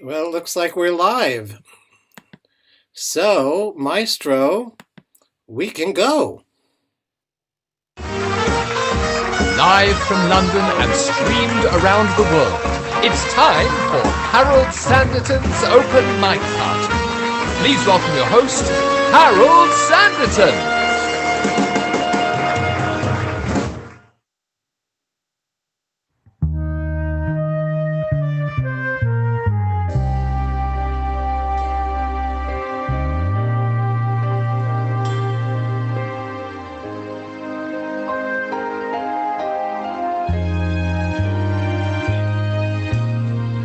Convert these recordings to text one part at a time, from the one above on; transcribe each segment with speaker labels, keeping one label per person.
Speaker 1: Well, it looks like we're live. So, Maestro, we can go.
Speaker 2: Live from London and streamed around the world, it's time for Harold Sanditen's Open Mic Party. Please welcome your host, Harold Sanditen.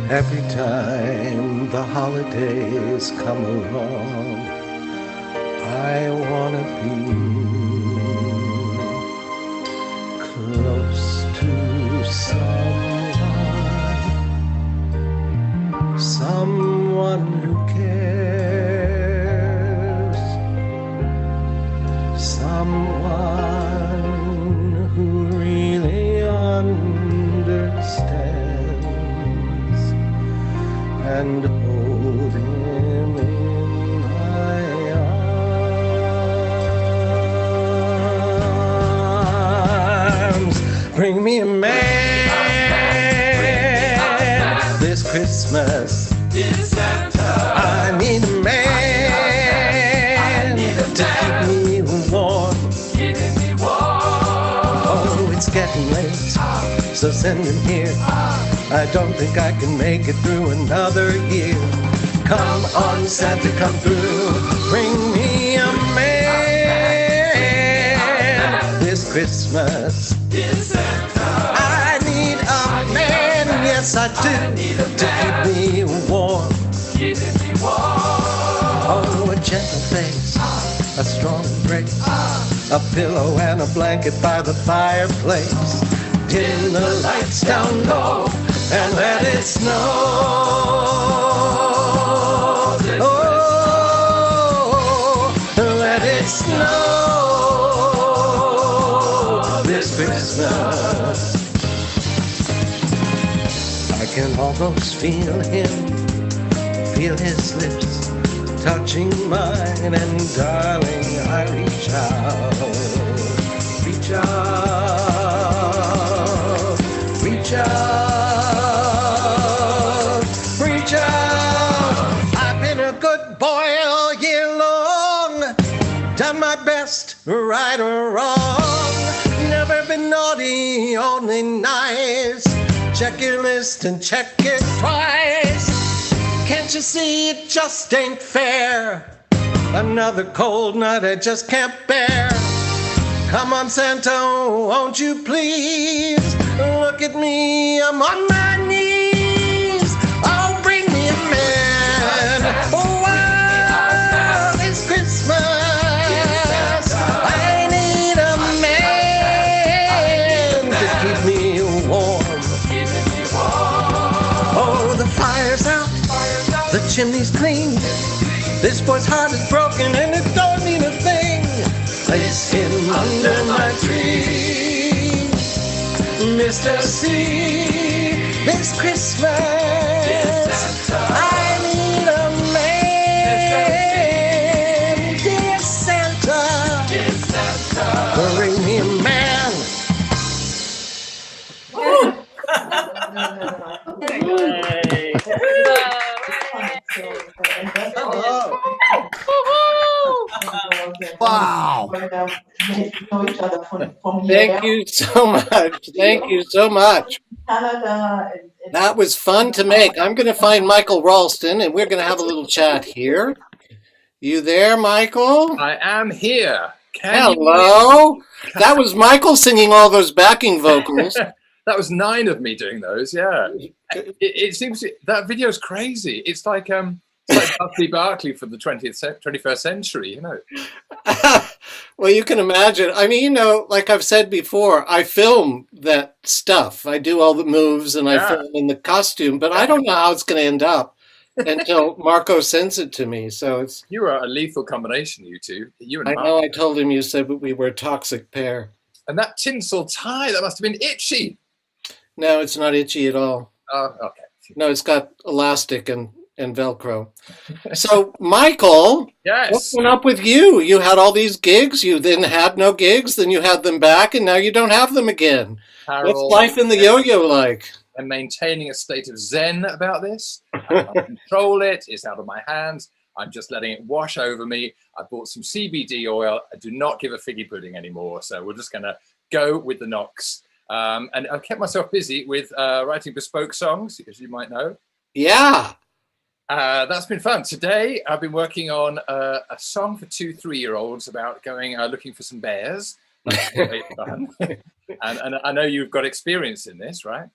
Speaker 3: Every time the holidays come along, I wanna be close to someone who cares, someone who really understands, and hold him in my arms. Bring me a man this Christmas. I need a man to keep me warm. Oh, it's getting late, so send him here. I don't think I can make it through another year. Come on, Santa, come through. Bring me a man this Christmas. I need a man, yes I do, to keep me warm. Oh, a gentle face, a strong embrace, a pillow and a blanket by the fireplace. Dim the lights down low and let it snow. Oh, let it snow this Christmas. I can almost feel him, feel his lips touching mine, and darling, I reach out, reach out, reach out, reach out. I've been a good boy all year long, done my best, right or wrong. Never been naughty, only nice. Check your list and check it twice. Can't you see it just ain't fair? Another cold night I just can't bear. Come on, Santa, won't you please? Look at me, I'm on my knees. Oh, bring me a man. Oh, wow, it's Christmas. I need a man to keep me warm. Oh, the fire's out, the chimney's clean. This boy's heart is broken and it don't mean a thing. Place him under my tree, Mr. C. This Christmas, I need a man. Dear Santa, bring me a man.
Speaker 1: Wow. Thank you so much. Thank you so much. That was fun to make. I'm going to find Michael Ralston, and we're going to have a little chat here. You there, Michael?
Speaker 2: I am here.
Speaker 1: Hello. That was Michael singing all those backing vocals.
Speaker 2: That was 9 of me doing those, yeah. It seems that video's crazy. It's like Dusty Barkley for the 21st century, you know.
Speaker 1: Well, you can imagine. I mean, you know, like I've said before, I film that stuff. I do all the moves and I film in the costume, but I don't know how it's going to end up until Marco sends it to me. So it's.
Speaker 2: You are a lethal combination, you two. You and
Speaker 1: I
Speaker 2: Marco.
Speaker 1: know. I told him you said we were a toxic pair.
Speaker 2: And that tinsel tie, that must have been itchy.
Speaker 1: No, it's not itchy at all.
Speaker 2: Oh, okay.
Speaker 1: No, it's got elastic and and Velcro. So, Michael,
Speaker 2: Yes.
Speaker 1: what's going up with you? You had all these gigs, you then had no gigs, then you had them back, and now you don't have them again.
Speaker 2: Harold,
Speaker 1: What's life in the yo-yo like?
Speaker 2: I'm maintaining a state of zen about this. I can't control it. It's out of my hands. I'm just letting it wash over me. I bought some CBD oil. I do not give a figgy pudding anymore. So we're just going to go with the knocks. And I've kept myself busy with writing bespoke songs, as you might know.
Speaker 1: Yeah.
Speaker 2: That's been fun. Today, I've been working on a song for 2 3-year-olds about going looking for some bears. That's great fun. and I know you've got experience in this, right?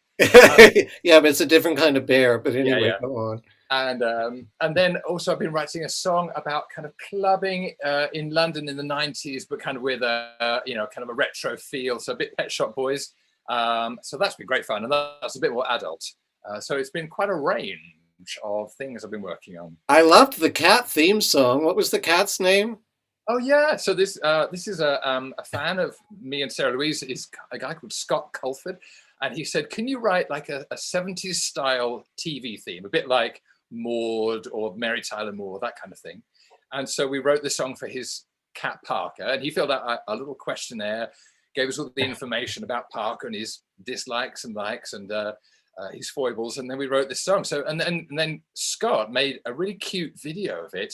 Speaker 1: Yeah, but it's a different kind of bear. But anyway,
Speaker 2: yeah.
Speaker 1: go on.
Speaker 2: And then also I've been writing a song about kind of clubbing in London in the 90s, but kind of with a kind of a retro feel, so a bit Pet Shop Boys. So that's been great fun, and that's a bit more adult. So it's been quite a range of things I've been working on.
Speaker 1: I loved the cat theme song. What was the cat's name?
Speaker 2: Oh yeah, so this is a fan of me and Sarah Louise. Is a guy called Scott Culford, and he said, "Can you write like a 70s style TV theme, a bit like Maud or Mary Tyler Moore, that kind of thing?" And so we wrote this song for his cat Parker, and he filled out a little questionnaire, gave us all the information about Parker and his dislikes and likes and his foibles, and then we wrote this song. So and then Scott made a really cute video of it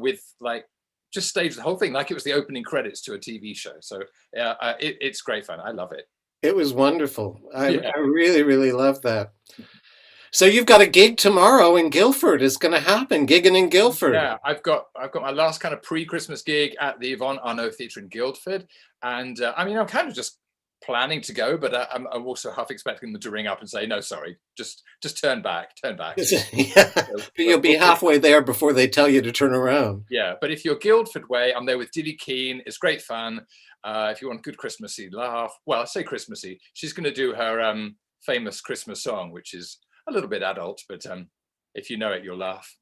Speaker 2: with like just staged the whole thing like it was the opening credits to a TV show. So it's great fun. I love it.
Speaker 1: It was wonderful. I really, really love that. So you've got a gig tomorrow in Guildford. It's going to happen. Gigging in Guildford.
Speaker 2: Yeah, I've got my last kind of pre-Christmas gig at the Yvonne Arnaud Theatre in Guildford, and I mean I'm kind of just planning to go, but I'm also half expecting them to ring up and say no, sorry, just turn back.
Speaker 1: Yeah. You'll be halfway there before they tell you to turn around.
Speaker 2: Yeah, but if you're Guildford way, I'm there with Dilly Keane. It's great fun. If you want good Christmassy laugh, well, I say Christmassy. She's going to do her famous Christmas song, which is a little bit adult, but if you know it, you'll laugh.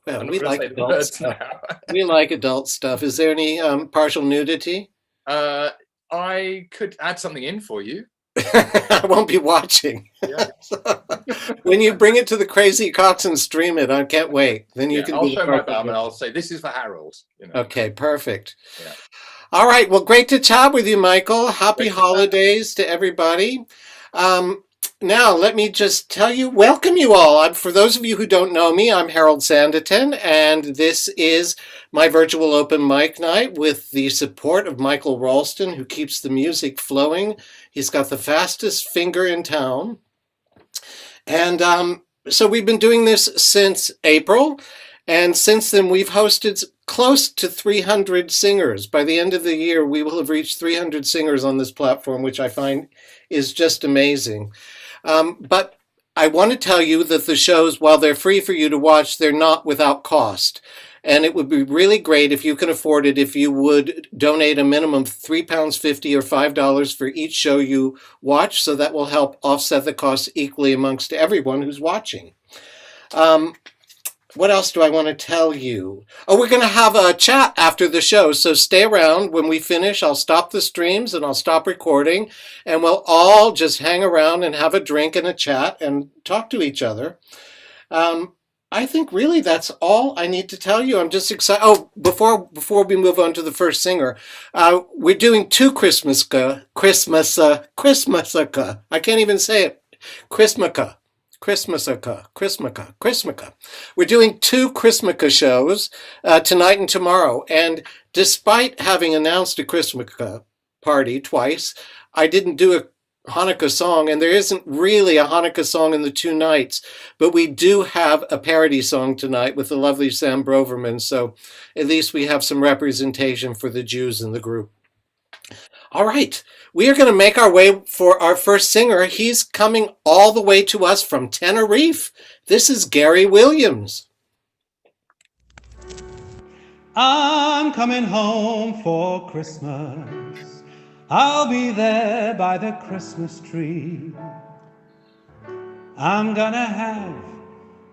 Speaker 1: Well, we like adult stuff. We like adult stuff. Is there any partial nudity?
Speaker 2: I could add something in for you.
Speaker 1: I won't be watching.
Speaker 2: Yeah.
Speaker 1: When you bring it to the Crazy Cox and stream it, I can't wait. Then you can.
Speaker 2: I'll show my bum and I'll say this is for Harold.
Speaker 1: Okay, perfect.
Speaker 2: Yeah.
Speaker 1: All right. Well, great to chat with you, Michael. Happy holidays to everybody. Now, let me just welcome you all. For those of you who don't know me, I'm HaroldSanditen, and this is my virtual open mic night with the support of Michael Ralston, who keeps the music flowing. He's got the fastest finger in town. And so we've been doing this since April, and since then we've hosted close to 300 singers. By the end of the year, we will have reached 300 singers on this platform, which I find is just amazing. But I want to tell you that the shows, while they're free for you to watch, they're not without cost. And it would be really great if you can afford it, if you would donate a minimum of £3.50 or $5 for each show you watch. So that will help offset the costs equally amongst everyone who's watching. What else do I want to tell you? Oh, we're going to have a chat after the show, so stay around. When we finish, I'll stop the streams and I'll stop recording, and we'll all just hang around and have a drink and a chat and talk to each other. I think really that's all I need to tell you. I'm just excited. Oh, before we move on to the first singer, we're doing 2 Christmukkah. I can't even say it. Christmukkah. We're doing 2 Christmukkah shows tonight and tomorrow. And despite having announced a Christmukkah party twice, I didn't do a Hanukkah song, and there isn't really a Hanukkah song in the 2 nights, but we do have a parody song tonight with the lovely Sam Broverman, so at least we have some representation for the Jews in the group. All right, we are going to make our way for our first singer. He's coming all the way to us from Tenerife. This is Gary Williams.
Speaker 4: I'm coming home for Christmas. I'll be there by the Christmas tree. I'm gonna have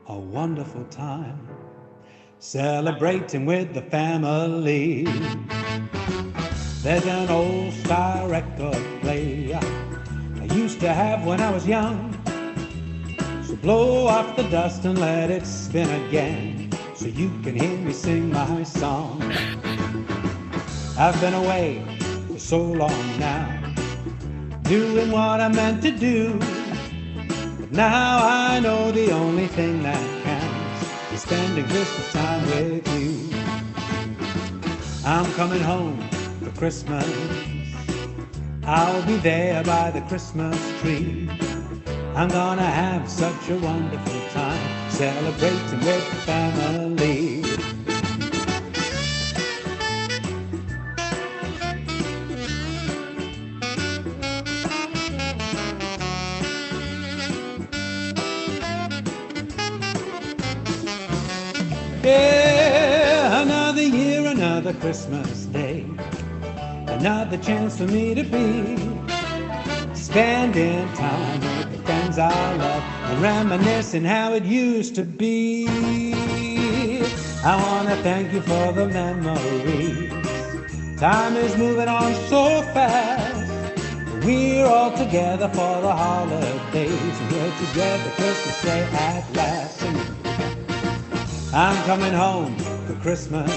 Speaker 4: a wonderful time celebrating with the family. There's an old style record player I used to have when I was young. So So blow off the dust and let it spin again, so you can hear me sing my song. I've been away for so long now, doing what I meant to do. But now I know the only thing that counts is spending Christmas time with you. I'm coming home for Christmas. I'll be there by the Christmas tree. I'm gonna have such a wonderful time celebrating with the family. Yeah, another year, another Christmas day, another chance for me to be spending time with the friends I love and reminiscing how it used to be. I want to thank you for the memories. Time is moving on so fast. We're all together for the holidays, and we're together Christmas Day at last. I'm coming home for Christmas.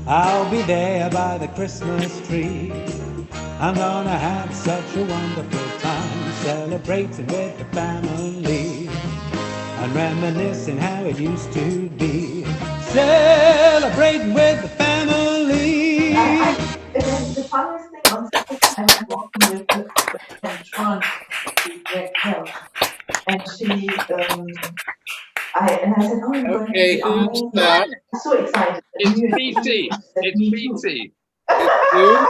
Speaker 4: I'll be there by the Christmas tree. I'm gonna have such a wonderful time celebrating with the family and reminiscing how it used to be. Celebrating with the family.
Speaker 5: The funniest thing on Saturday, I was walking with her and trying to get help, and she, I said, "Oh, you're going to
Speaker 1: Okay,
Speaker 5: be
Speaker 1: who's
Speaker 5: amazing!"
Speaker 1: that?
Speaker 5: I'm so excited.
Speaker 2: It's Petey. It's Petey.
Speaker 1: You?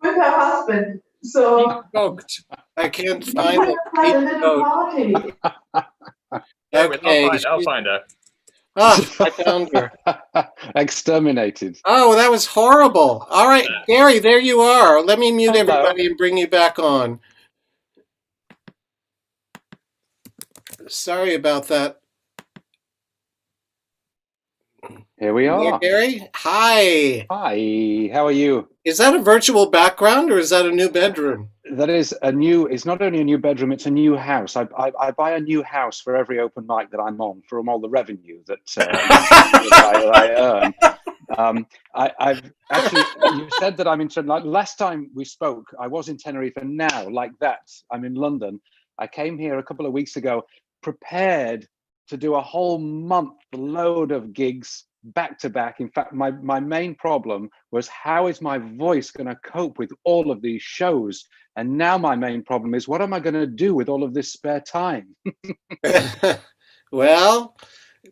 Speaker 5: With her husband. So
Speaker 2: Booked.
Speaker 1: I can't
Speaker 5: we
Speaker 1: find
Speaker 5: could
Speaker 1: it.
Speaker 5: have had a little party.
Speaker 1: Okay.
Speaker 2: I'll find her.
Speaker 1: Ah, I found her.
Speaker 6: Exterminated.
Speaker 1: Oh, that was horrible. All right, Gary, there you are. Let me mute
Speaker 6: Hello.
Speaker 1: everybody and bring you back on. Sorry about that.
Speaker 6: Here we
Speaker 1: Yeah,
Speaker 6: are.
Speaker 1: Gary? Hi.
Speaker 6: Hi, how are you?
Speaker 1: Is that a virtual background or is that a new bedroom?
Speaker 6: That is a new, it's not only a new bedroom, it's a new house. I buy a new house for every open mic that I'm on from all the revenue that, that I earn. I've actually, you said that I'm in, like last time we spoke, I was in Tenerife, and now, like that, I'm in London. I came here a couple of weeks ago, prepared to do a whole month load of gigs back to back. In fact, my main problem was, how is my voice going to cope with all of these shows? And now my main problem is, what am I going to do with all of this spare time?
Speaker 1: Well,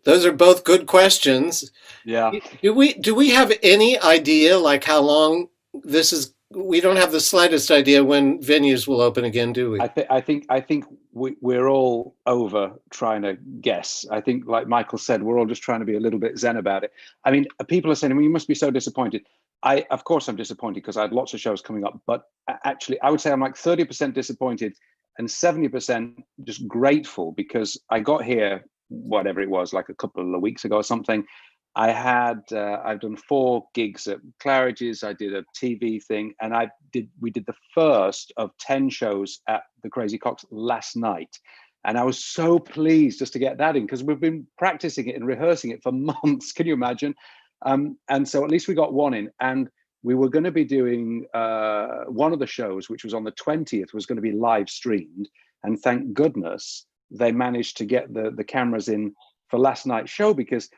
Speaker 1: those are both good questions.
Speaker 6: Yeah.
Speaker 1: Do we have any idea like how long this is? We don't have the slightest idea when venues will open again, do we?
Speaker 6: I think we're all over trying to guess. I think, like Michael said, we're all just trying to be a little bit zen about it. I mean, people are saying, well, you must be so disappointed. Of course I'm disappointed, because I had lots of shows coming up, but actually I would say I'm like 30% disappointed and 70% just grateful, because I got here, whatever it was, like a couple of weeks ago or something. I had I've done 4 gigs at Claridge's. I did a TV thing, and we did the first of 10 shows at the Crazy Cocks last night, and I was so pleased just to get that in, because we've been practicing it and rehearsing it for months. Can you imagine? And so at least we got one in, and we were going to be doing one of the shows, which was on the 20th, was going to be live streamed, and thank goodness they managed to get the cameras in for last night's show, because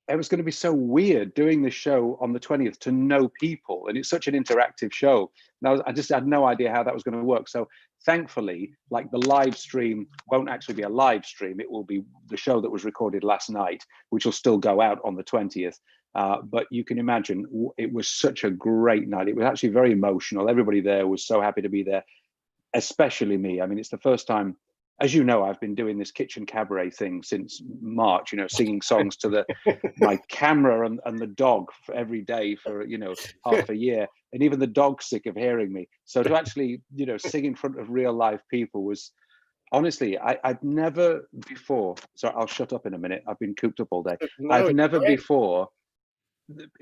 Speaker 6: it was going to be so weird doing this show on the 20th to no people, and it's such an interactive show. Now, I just had no idea how that was going to work. So thankfully, like, the live stream won't actually be a live stream. It will be the show that was recorded last night, which will still go out on the 20th. But you can imagine, it was such a great night. It was actually very emotional. Everybody there was so happy to be there, especially me. I mean, it's the first time, as you know, I've been doing this kitchen cabaret thing since March, singing songs to my camera and the dog for every day for, half a year. And even the dog's sick of hearing me. So to actually, sing in front of real live people was, honestly, I've never before, sorry, I'll shut up in a minute. I've been cooped up all day.
Speaker 1: No,
Speaker 6: I've never
Speaker 1: great.
Speaker 6: before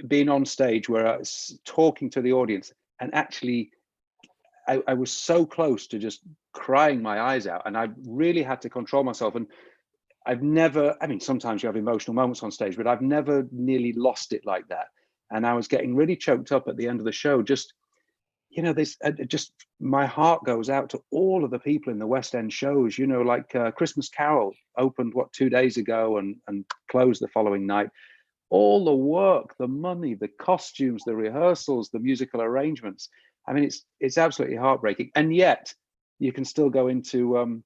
Speaker 6: been on stage where I was talking to the audience and actually I was so close to just crying my eyes out, and I really had to control myself. And I've never, I mean, sometimes you have emotional moments on stage, but I've never nearly lost it like that. And I was getting really choked up at the end of the show. Just, this, just my heart goes out to all of the people in the West End shows, like Christmas Carol opened, 2 days ago and closed the following night. All the work, the money, the costumes, the rehearsals, the musical arrangements. I mean, it's absolutely heartbreaking. And yet you can still go into,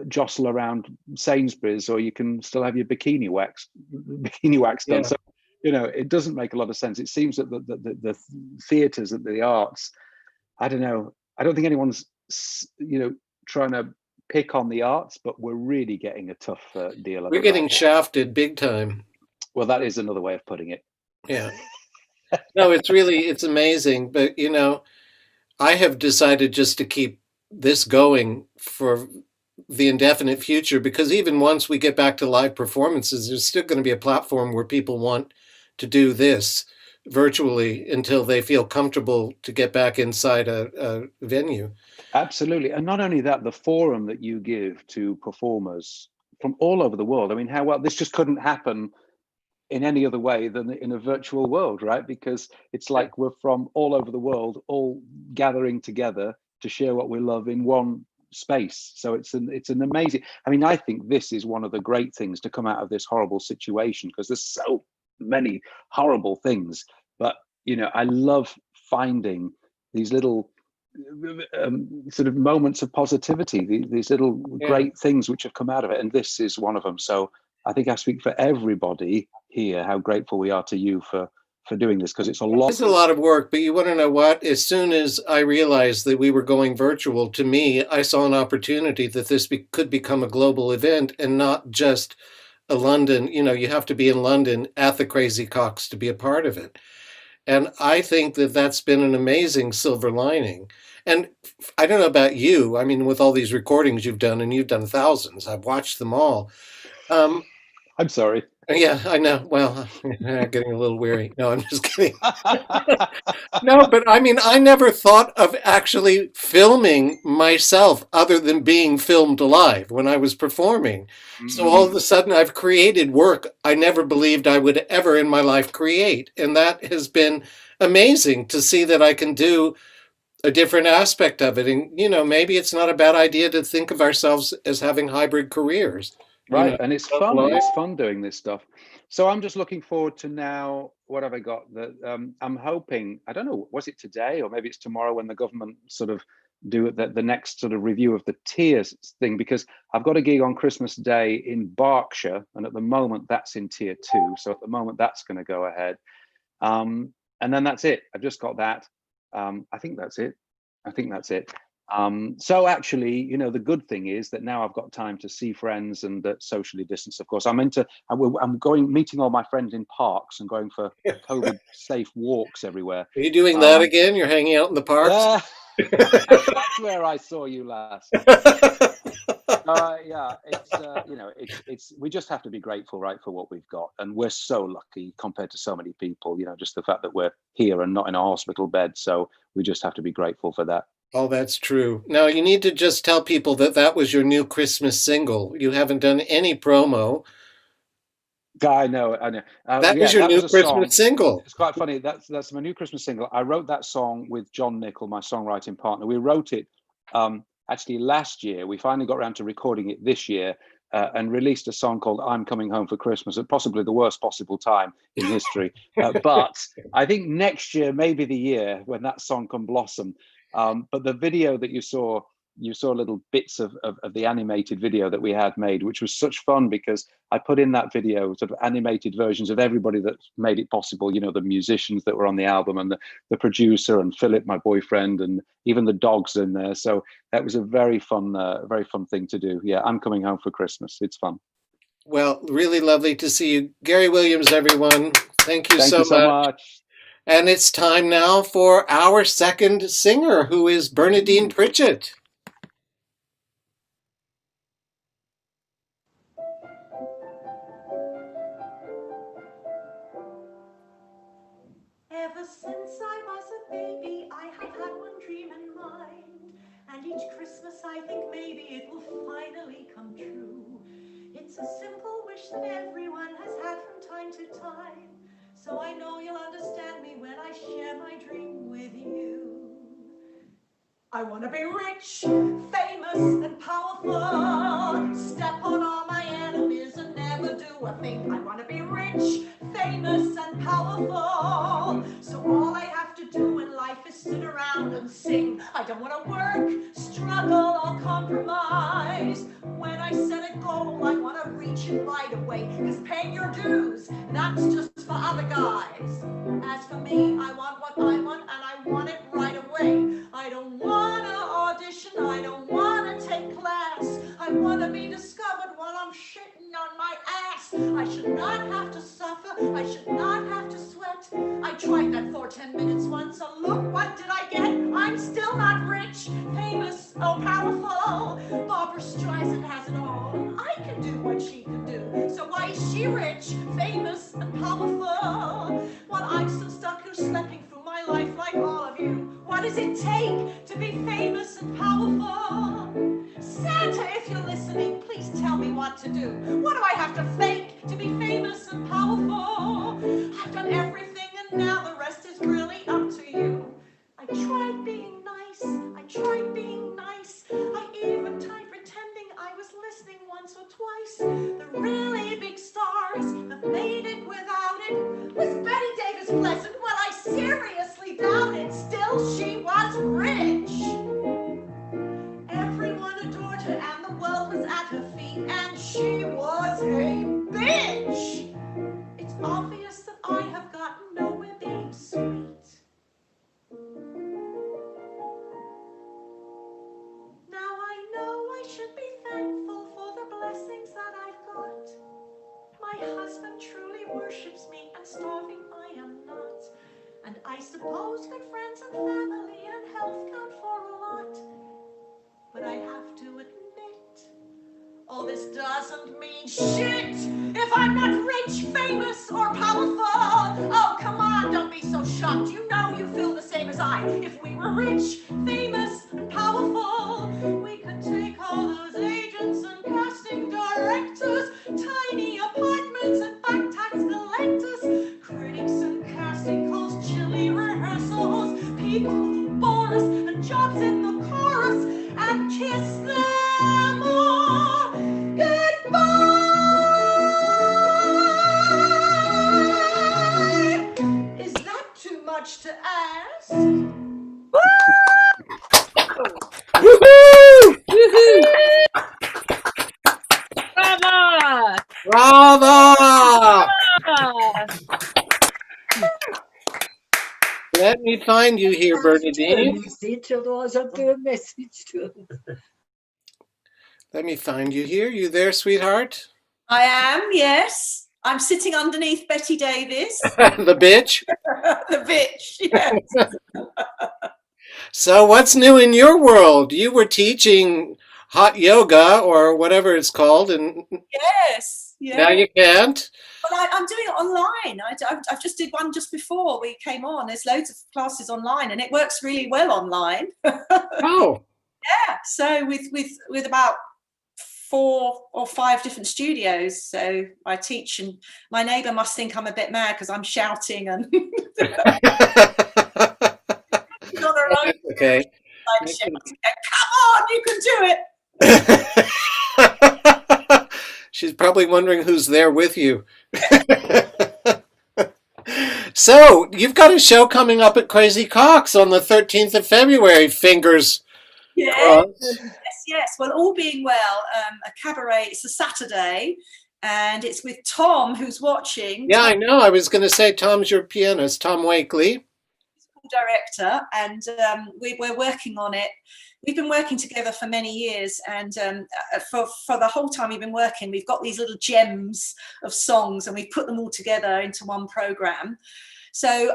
Speaker 6: jostle around Sainsbury's, or you can still have your bikini wax done.
Speaker 1: Yeah.
Speaker 6: So, it doesn't make a lot of sense. It seems that the theatres and the arts, I don't know. I don't think anyone's, trying to pick on the arts, but we're really getting a tough deal.
Speaker 1: We're getting shafted big time.
Speaker 6: Well, that is another way of putting it.
Speaker 1: Yeah. No, it's amazing. But, I have decided just to keep this going for the indefinite future, because even once we get back to live performances, there's still going to be a platform where people want to do this virtually until they feel comfortable to get back inside a venue.
Speaker 6: Absolutely. And not only that, the forum that you give to performers from all over the world. I mean, this just couldn't happen in any other way than in a virtual world, right? Because it's like we're from all over the world, all gathering together to share what we love in one space. So it's an amazing, I mean, I think this is one of the great things to come out of this horrible situation, because there's so many horrible things. But, I love finding these little sort of moments of positivity, these little great things which have come out of it. And this is one of them. So I think I speak for everybody here how grateful we are to you for doing this, because it's a lot.
Speaker 1: It's a lot of work, but you want to know what? As soon as I realized that we were going virtual, to me, I saw an opportunity that this could become a global event and not just a London. You have to be in London at the Crazy Cocks to be a part of it. And I think that that's been an amazing silver lining. And I don't know about you. I mean, with all these recordings you've done, and you've done thousands, I've watched them all.
Speaker 6: I'm sorry.
Speaker 1: Yeah, I know. Well, getting a little weary. No, I'm just kidding. No, but I mean, I never thought of actually filming myself other than being filmed live when I was performing. So all of a sudden I've created work I never believed I would ever in my life create. And that has been amazing to see that I can do a different aspect of it. And, maybe it's not a bad idea to think of ourselves as having hybrid careers.
Speaker 6: Right. And it's fun. It's fun doing this stuff. So I'm just looking forward to now. What have I got? I'm hoping, I don't know, was it today or maybe it's tomorrow, when the government sort of do the next sort of review of the tiers thing, because I've got a gig on Christmas Day in Berkshire, and at the moment that's in tier 2. So at the moment that's going to go ahead. And then that's it. I've just got that. I think that's it. So actually, the good thing is that now I've got time to see friends and socially distance. Of course, I'm meeting all my friends in parks and going for COVID safe walks everywhere.
Speaker 1: Are you doing that again? You're hanging out in the parks?
Speaker 6: That's where I saw you last. Yeah, it's we just have to be grateful, right, for what we've got, and we're so lucky compared to so many people. Just the fact that we're here and not in a hospital bed. So we just have to be grateful for that.
Speaker 1: Oh, that's true. Now, you need to just tell people that was your new Christmas single. You haven't done any promo.
Speaker 6: I know.
Speaker 1: That was your new Christmas single.
Speaker 6: It's quite funny. That's my new Christmas single. I wrote that song with John Nickel, my songwriting partner. We wrote it actually last year. We finally got around to recording it this year and released a song called I'm Coming Home for Christmas at possibly the worst possible time in history. But I think next year may be the year when that song can blossom. But the video that you saw little bits of the animated video that we had made, which was such fun, because I put in that video sort of animated versions of everybody that made it possible, the musicians that were on the album, and the producer, and Philip, my boyfriend, and even the dogs in there. So that was a very fun thing to do. Yeah, I'm Coming Home for Christmas. It's fun.
Speaker 1: Well, really lovely to see you. Gary Williams, everyone. Thank you so much. And it's time now for our second singer, who is Bernadine Pritchett.
Speaker 7: Ever since I was a baby, I have had one dream in each Christmas I think maybe it will finally come true. It's a simple wish that everyone has had from time to time. So I know you'll understand me when I share my dream with you. I want to be rich, famous, and powerful. Step on all my enemies and never do a thing. I want to be rich, famous, and powerful. So all I have to do in life is sit around and sing. I don't want to work, struggle, or compromise. When I set a goal, I want to reach it right away. Because paying your dues, that's just for other guys. As for me, I want what I want, and I want it right away. I don't want to audition, I don't want to take class. I want to be discovered while I'm shitting on my ass. I should not have to suffer, I should not have to sweat. I tried that for 10 minutes once, and look, what did I get? I'm still not rich, famous, or powerful. Barbara Streisand has it all, and I can do what she can do. So why is she rich, famous, and powerful? While I'm still stuck here slipping through my life like all of you. What does it take to be famous and powerful? Santa, if you're listening, please tell me what to do. What do I have to fake to be famous and powerful? I've done everything and now the rest is really up to you. I tried being nice, I tried being nice. I even tried pretending I was listening once or twice. The really big stars have made it without it. Was Betty Davis pleasant? Well, I seriously doubt it. Still, she was rich. Everyone adored her and the world was at her feet, and she was a bitch. It's obvious that I have gotten nowhere being sweet. Now I know I should be thankful for the blessings that I've got. My husband truly worships me, and starving I am not. And I suppose good friends and family and health count for a lot. But I have to admit, all this doesn't mean shit if I'm not rich, famous, or powerful. Oh, come on, don't be so shocked. You know you feel the same as I. If we were rich, famous, and powerful, we could take all those agents and casting directors, tiny apartments and back tax collectors, critics and casting calls, chilly rehearsals, people who bore us, and jobs in the chorus, and kiss them all goodbye. Is that too much to ask?
Speaker 1: Woohoo!
Speaker 8: Brava!
Speaker 1: Bravo! Let me find you here, Bernadine. Let me find you here. You there, sweetheart?
Speaker 7: I am, yes. I'm sitting underneath Betty Davis.
Speaker 1: The bitch.
Speaker 7: The bitch, yes.
Speaker 1: So what's new in your world? You were teaching hot yoga or whatever it's called, and
Speaker 7: Yes.
Speaker 1: now you can't.
Speaker 7: Well, I'm doing it online. I've just did one just before we came on. There's loads of classes online, and it works really well online.
Speaker 1: Oh.
Speaker 7: Yeah. So with about 4 or 5 different studios. So I teach, and my neighbour must think I'm a bit mad because I'm shouting and.
Speaker 1: Okay.
Speaker 7: Like shouting, come on, you can do it.
Speaker 1: She's probably wondering who's there with you. So, you've got a show coming up at Crazy Coq's on the 13th of February. Fingers crossed.
Speaker 7: Yes. Well, all being well, a cabaret. It's a Saturday, and it's with Tom, who's watching.
Speaker 1: Yeah,
Speaker 7: Tom,
Speaker 1: I know. I was going to say Tom's your pianist, Tom Wakely.
Speaker 7: Director, and we're working on it. We've been working together for many years, and for the whole time we've been working, we've got these little gems of songs, and we've put them all together into one program. So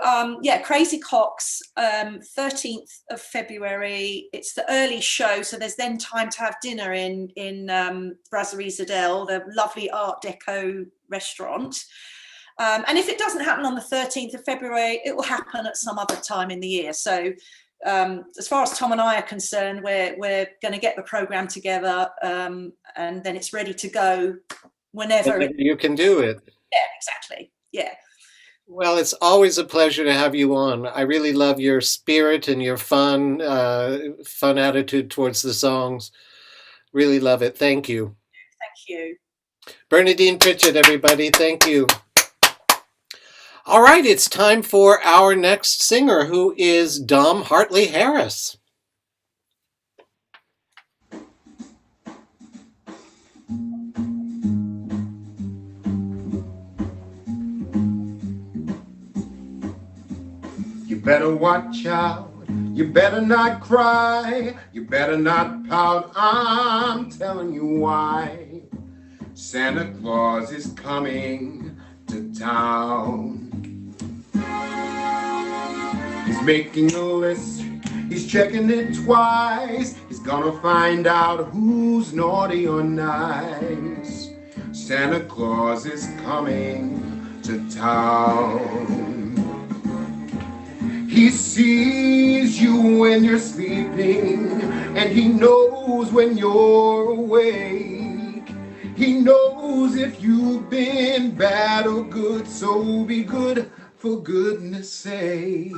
Speaker 7: Crazy Coq's, 13th of February. It's the early show, so there's then time to have dinner in Brasserie Zelle, the lovely Art Deco restaurant. And if it doesn't happen on the 13th of February, it will happen at some other time in the year. So as far as Tom and I are concerned, we're going to get the program together, and then it's ready to go whenever
Speaker 1: you can do it.
Speaker 7: Yeah, exactly. Yeah.
Speaker 1: Well, it's always a pleasure to have you on. I really love your spirit and your fun attitude towards the songs. Really love it. Thank you.
Speaker 7: Thank you.
Speaker 1: Bernadine Pritchett, everybody. Thank you. All right, it's time for our next singer, who is Dom Hartley Harris.
Speaker 9: You better watch out, you better not cry, you better not pout, I'm telling you why. Santa Claus is coming to town. He's making a list, he's checking it twice, he's gonna find out who's naughty or nice. Santa Claus is coming to town. He sees you when you're sleeping, and he knows when you're awake. He knows if you've been bad or good, so be good for goodness sake.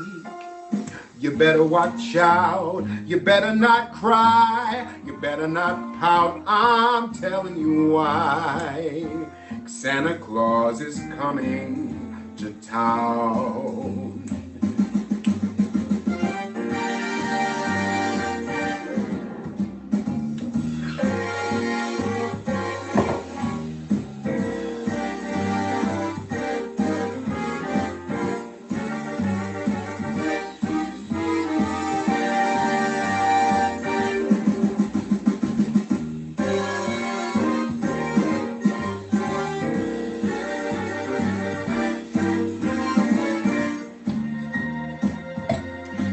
Speaker 9: You better watch out, you better not cry, you better not pout, I'm telling you why. Santa Claus is coming to town.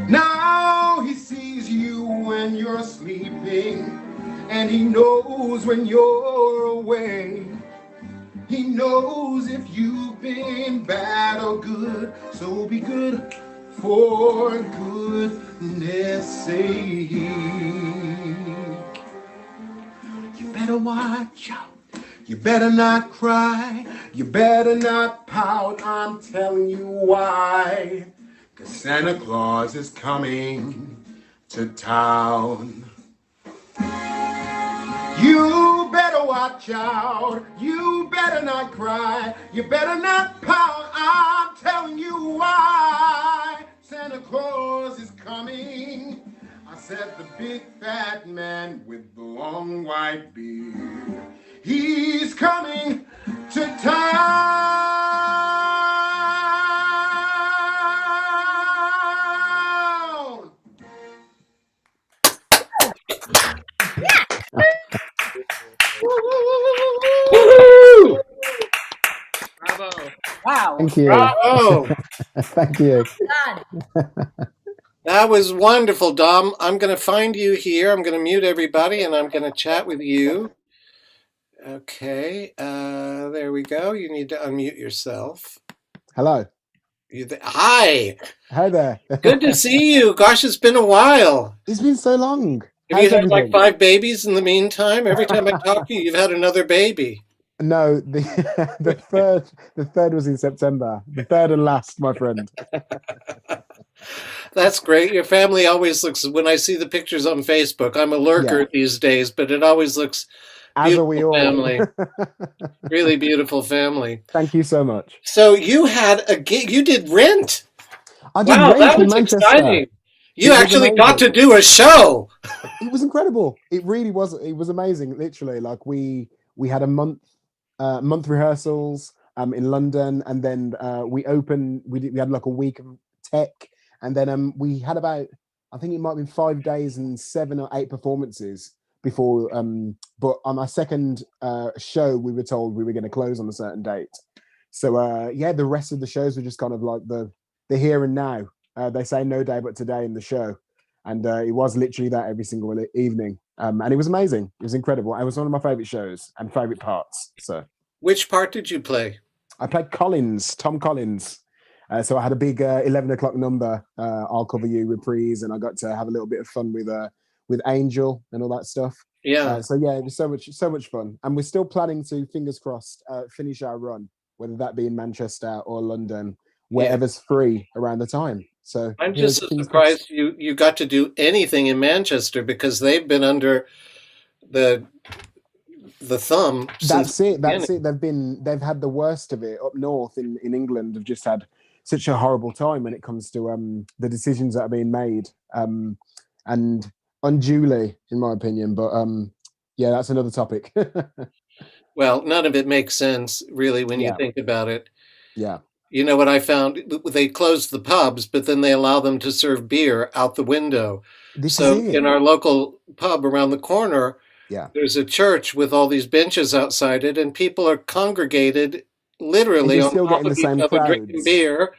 Speaker 9: Now he sees you when you're sleeping, and he knows when you're awake. He knows if you've been bad or good, so be good for goodness sake. You better watch out, you better not cry, you better not pout, I'm telling you why. 'Cause Santa Claus is coming to town. You better watch out, you better not cry, you better not pout, I'm telling you why. Santa Claus is coming. I said the big fat man with the long white beard. He's coming to town.
Speaker 1: Woo!
Speaker 8: Bravo.
Speaker 10: Wow. Thank you.
Speaker 1: Bravo.
Speaker 10: Thank you.
Speaker 1: That was wonderful, Dom. I'm going to find you here. I'm going to mute everybody, and I'm going to chat with you. Okay, there we go. You need to unmute yourself.
Speaker 10: Hello.
Speaker 1: Hi.
Speaker 10: Hi there.
Speaker 1: Good to see you. Gosh, it's been a while.
Speaker 10: It's been so long.
Speaker 1: Have you had like 5 babies in the meantime? Every time I talk to you, you've had another baby.
Speaker 10: No, the third was in September. The third and last, my friend.
Speaker 1: That's great. Your family always looks, when I see the pictures on Facebook, I'm a lurker these days, but it always looks beautiful family. Really beautiful family.
Speaker 10: Thank you so much.
Speaker 1: So you had a gig, you did Rent.
Speaker 10: I did Rent
Speaker 1: that
Speaker 10: in
Speaker 1: was
Speaker 10: Manchester.
Speaker 1: exciting. You actually got to do a show.
Speaker 10: It was incredible. It really was. It was amazing. Literally, like we had a month rehearsals in London, and then we opened. We had like a week of tech, and then we had about, I think it might have been 5 days and 7 or 8 performances before. But on our second show, we were told we were going to close on a certain date. So yeah, the rest of the shows were just kind of like the here and now. They say no day but today in the show, and it was literally that every single evening, and it was amazing. It was incredible. It was one of my favorite shows and favorite parts. So,
Speaker 1: which part did you play?
Speaker 10: I played Collins, Tom Collins, So I had a big 11 o'clock number, I'll Cover You reprise, and I got to have a little bit of fun with Angel and all that stuff.
Speaker 1: Yeah.
Speaker 10: So yeah, it was so much fun, and we're still planning to, fingers crossed, finish our run, whether that be in Manchester or London, wherever's free around the time. So
Speaker 1: I'm just so surprised you got to do anything in Manchester, because they've been under the thumb since
Speaker 10: That's it. They've had the worst of it up north in England. Have just had such a horrible time when it comes to the decisions that are being made, and unduly, in my opinion. But yeah, that's another topic.
Speaker 1: Well, none of it makes sense, really, when you think about it.
Speaker 10: Yeah.
Speaker 1: You know what I found? They closed the pubs, but then they allow them to serve beer out the window. So in our local pub around the corner, there's a church with all these benches outside it, and people are congregated literally on top of each other drinking beer.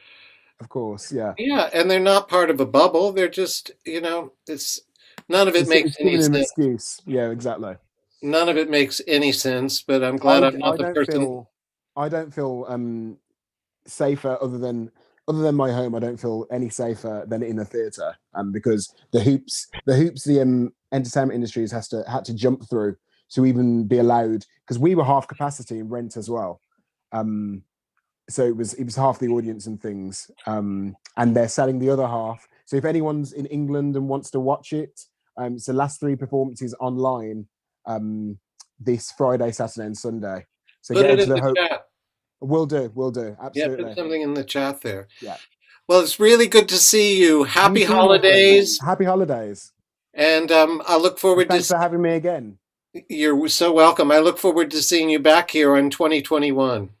Speaker 10: Of course, yeah.
Speaker 1: Yeah, and they're not part of a bubble. They're just, it's none of it makes any sense.
Speaker 10: An excuse. Yeah, exactly.
Speaker 1: None of it makes any sense, but I'm glad I'm not the person.
Speaker 10: I don't feel safer other than my home. I don't feel any safer than in a theatre, because the hoops the entertainment industry had to jump through to even be allowed, because we were half capacity in rent as well. So it was half the audience and things, and they're selling the other half. So if anyone's in England and wants to watch it, it's the last 3 performances online, this Friday, Saturday, and Sunday. So
Speaker 1: put it in the chat.
Speaker 10: We'll do, absolutely.
Speaker 1: Yeah, put something in the chat there.
Speaker 10: Yeah.
Speaker 1: Well, it's really good to see you. Happy holidays.
Speaker 10: Happy holidays.
Speaker 1: And I look forward
Speaker 10: Thanks for having me again.
Speaker 1: You're so welcome. I look forward to seeing you back here in 2021.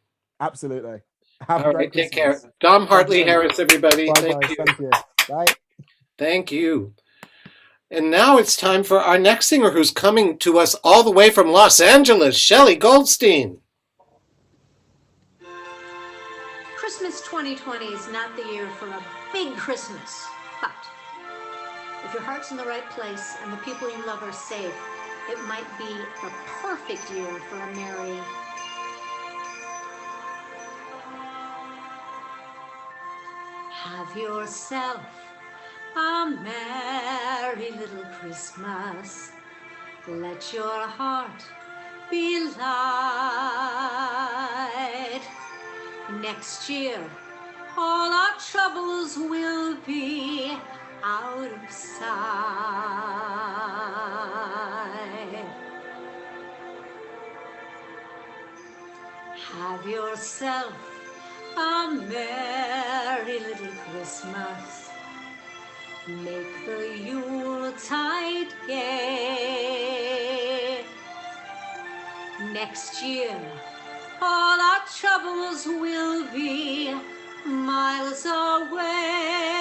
Speaker 10: Absolutely.
Speaker 1: All right, take care. Dom Hartley Harris, everybody.
Speaker 10: Thank you. Bye.
Speaker 1: Thank you. And now it's time for our next singer, who's coming to us all the way from Los Angeles, Shelley Goldstein.
Speaker 7: Christmas 2020 is not the year for a big Christmas, but if your heart's in the right place and the people you love are safe, it might be the perfect year for a merry. Have yourself a merry little Christmas. Let your heart be light. Next year, all our troubles will be out of sight. Have yourself a merry little Christmas. Make the Yuletide gay. Next year, all our troubles will be miles away.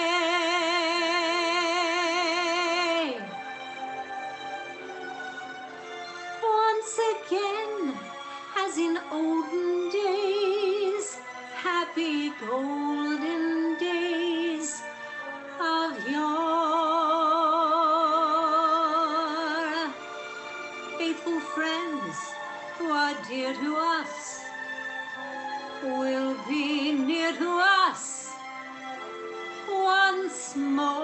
Speaker 7: Once again, as in olden days, happy golden days of yore. Faithful friends who are dear to us will be near to us once more.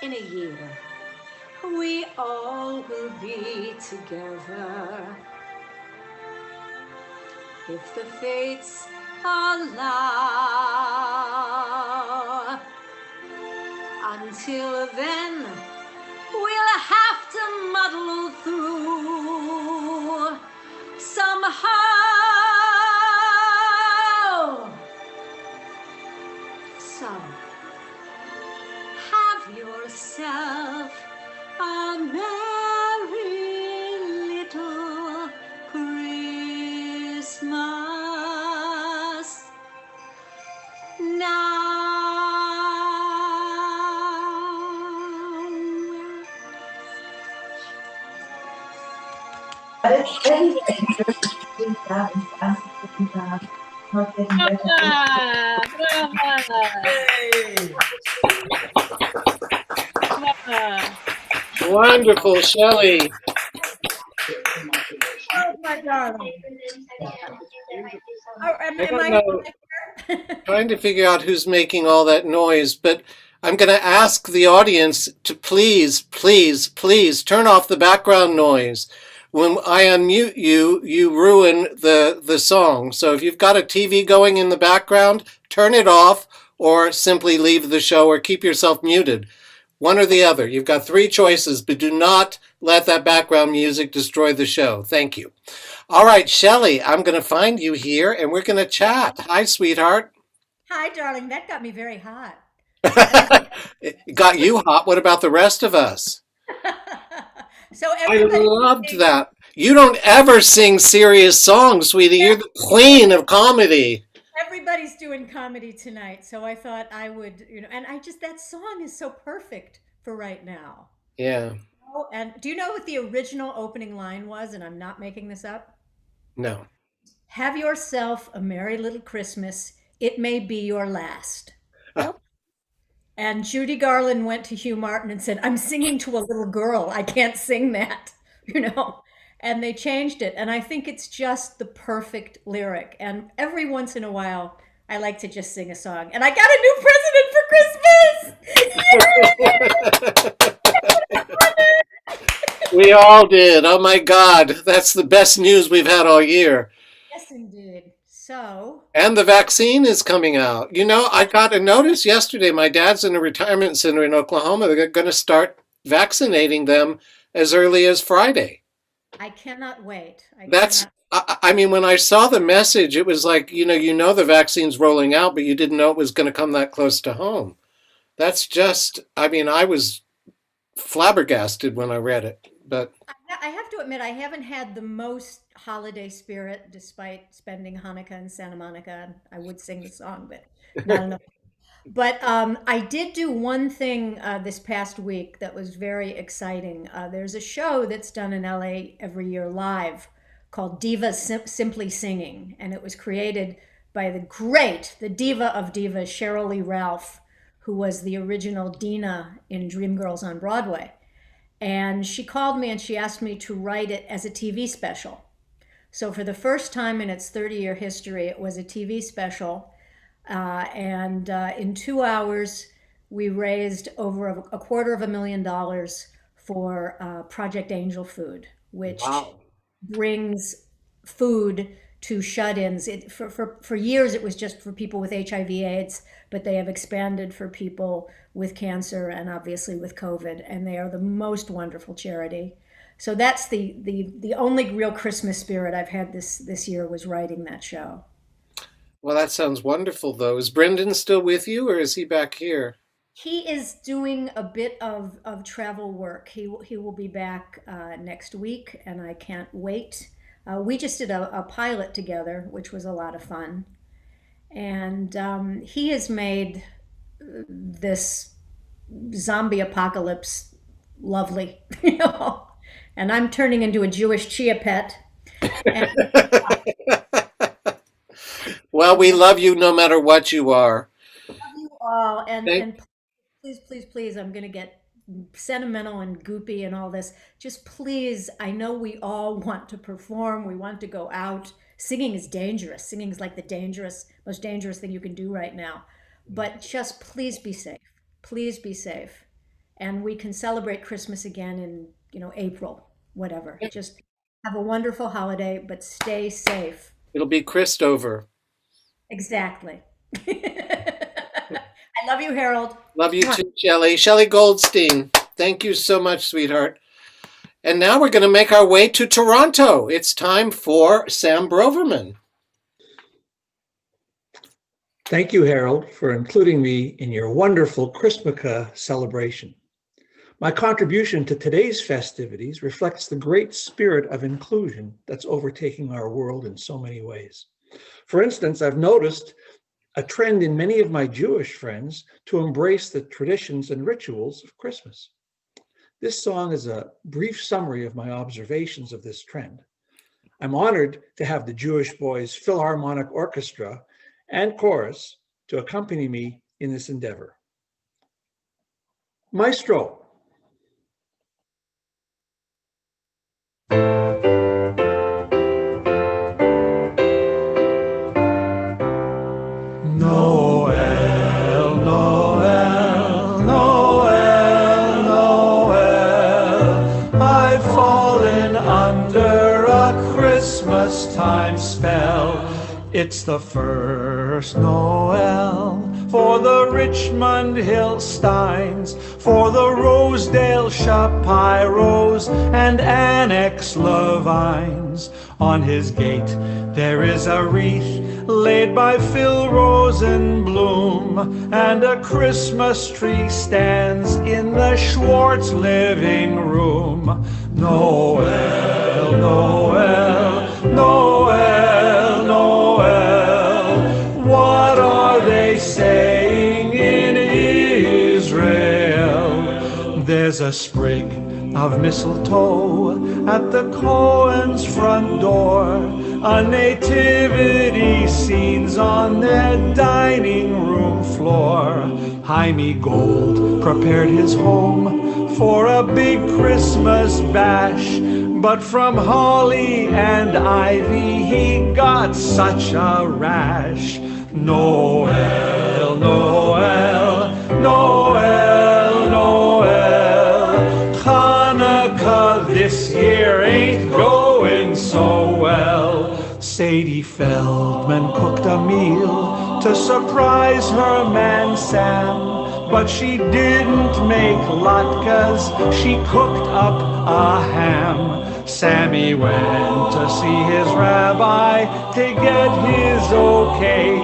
Speaker 7: In a year, we all will be together, if the fates allow. Until then, we'll have to muddle through somehow. So, have yourself a merry little Christmas now.
Speaker 5: But it's anything. Not getting
Speaker 1: Wonderful, Shelley.
Speaker 11: Oh my God.
Speaker 1: I
Speaker 7: am
Speaker 1: don't
Speaker 7: I
Speaker 1: know. Trying to figure out who's making all that noise, but I'm going to ask the audience to please, please, please turn off the background noise. When I unmute you, you ruin the song. So if you've got a TV going in the background, turn it off or simply leave the show or keep yourself muted. One or the other. You've got three choices, but do not let that background music destroy the show. Thank you. All right, Shelley, I'm going to find you here and we're going to chat. Hi, sweetheart.
Speaker 7: Hi, darling. That got me very hot.
Speaker 1: It got you hot. What about the rest of us?
Speaker 7: So
Speaker 1: I
Speaker 7: everybody,
Speaker 1: loved that. You don't ever sing serious songs, sweetie. You're the queen of comedy.
Speaker 7: everybody's doing comedy tonight. So I thought I would, and that song is so perfect for right now.
Speaker 1: Yeah.
Speaker 7: Oh, and do you know what the original opening line was? And I'm not making this up.
Speaker 1: No.
Speaker 7: Have yourself a merry little Christmas. It may be your last. And Judy Garland went to Hugh Martin and said, I'm singing to a little girl. I can't sing that, And they changed it. And I think it's just the perfect lyric. And every once in a while, I like to just sing a song. And I got a new president for Christmas!
Speaker 1: We all did. Oh my God. That's the best news we've had all year.
Speaker 7: Yes, indeed. So.
Speaker 1: And the vaccine is coming out. I got a notice yesterday. My dad's in a retirement center in Oklahoma. They're going to start vaccinating them as early as Friday.
Speaker 7: I cannot wait.
Speaker 1: I mean, when I saw the message, it was like, the vaccine's rolling out, but you didn't know it was going to come that close to home. That's just, I was flabbergasted when I read it. But
Speaker 7: I have to admit, I haven't had the most holiday spirit despite spending Hanukkah in Santa Monica. I would sing the song, but not enough. But I did do one thing this past week that was very exciting. There's a show that's done in LA every year live called Simply Singing. And it was created by the diva of divas, Cheryl Lee Ralph, who was the original Dina in Dreamgirls on Broadway. And she called me and she asked me to write it as a TV special. So for the first time in its 30-year history, it was a TV special. And in 2 hours, we raised over a $250,000 for Project Angel Food, which brings food to shut-ins. For years, it was just for people with HIV/AIDS, but they have expanded for people with cancer and obviously with COVID, and they are the most wonderful charity. So that's the only real Christmas spirit I've had this year was writing that show.
Speaker 1: Well, that sounds wonderful, though. Is Brendan still with you, or is he back here?
Speaker 7: He is doing a bit of travel work. He will be back next week, and I can't wait. We just did a pilot together, which was a lot of fun. And he has made this zombie apocalypse lovely, And I'm turning into a Jewish chia pet.
Speaker 1: Well, we love you no matter what you are.
Speaker 7: Love you all. And please, please, please, I'm going to get sentimental and goopy and all this. Just please, I know we all want to perform. We want to go out. Singing is dangerous. Singing is like the most dangerous thing you can do right now. But just please be safe. Please be safe. And we can celebrate Christmas again in, April, whatever. Just have a wonderful holiday, but stay safe.
Speaker 1: It'll be Christover.
Speaker 7: Exactly. I love you, Harold.
Speaker 1: Love you too, Shelley. Shelley Goldstein, thank you so much, sweetheart. And now we're going to make our way to Toronto. It's time for Sam Broverman.
Speaker 11: Thank you, Harold, for including me in your wonderful Christmukkah celebration. My contribution to today's festivities reflects the great spirit of inclusion that's overtaking our world in so many ways. For instance, I've noticed a trend in many of my Jewish friends to embrace the traditions and rituals of Christmas. This song is a brief summary of my observations of this trend. I'm honored to have the Jewish Boys Philharmonic Orchestra and Chorus to accompany me in this endeavor. Maestro.
Speaker 4: Christmas time spell. It's the first Noel for the Richmond Hill Steins, for the Rosedale Shapiros and Annex Levines. On his gate there is a wreath laid by Phil Rosenbloom, and a Christmas tree stands in the Schwartz living room. Noel, Noel, Noel, Noel, what are they saying in Israel? There's a sprig of mistletoe at the Cohen's front door, a nativity scenes on their dining room floor. Jaime Gold prepared his home for a big Christmas bash, but from holly and ivy he got such a rash. Noel, Noel, Noel, Noel, Hanukkah this year ain't going so well. Sadie Feldman cooked a meal to surprise her man Sam, but she didn't make latkes, she cooked up a ham. Sammy went to see his rabbi to get his okay.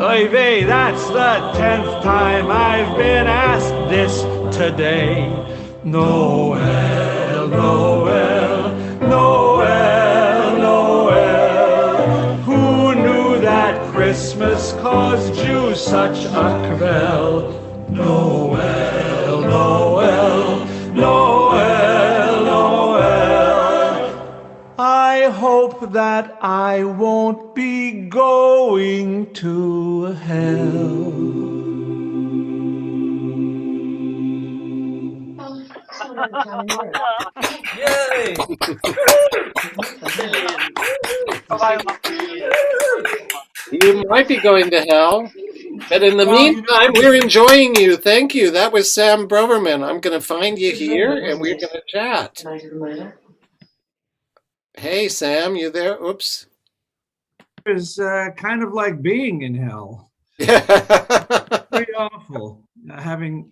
Speaker 4: Oy vey, that's the 10th time I've been asked this today. Noel, Noel, Noel, Noel, who knew that Christmas caused you such a quell? Noel, Noel, Noel, Noel, I hope that I won't be going to hell.
Speaker 8: Yay!
Speaker 1: You might be going to hell, but in the meantime, we're enjoying you. Thank you. That was Sam Broverman. I'm going to find you here, and we're going to chat. Hey, Sam, you there? Oops.
Speaker 11: It's kind of like being in hell. Pretty awful. Having,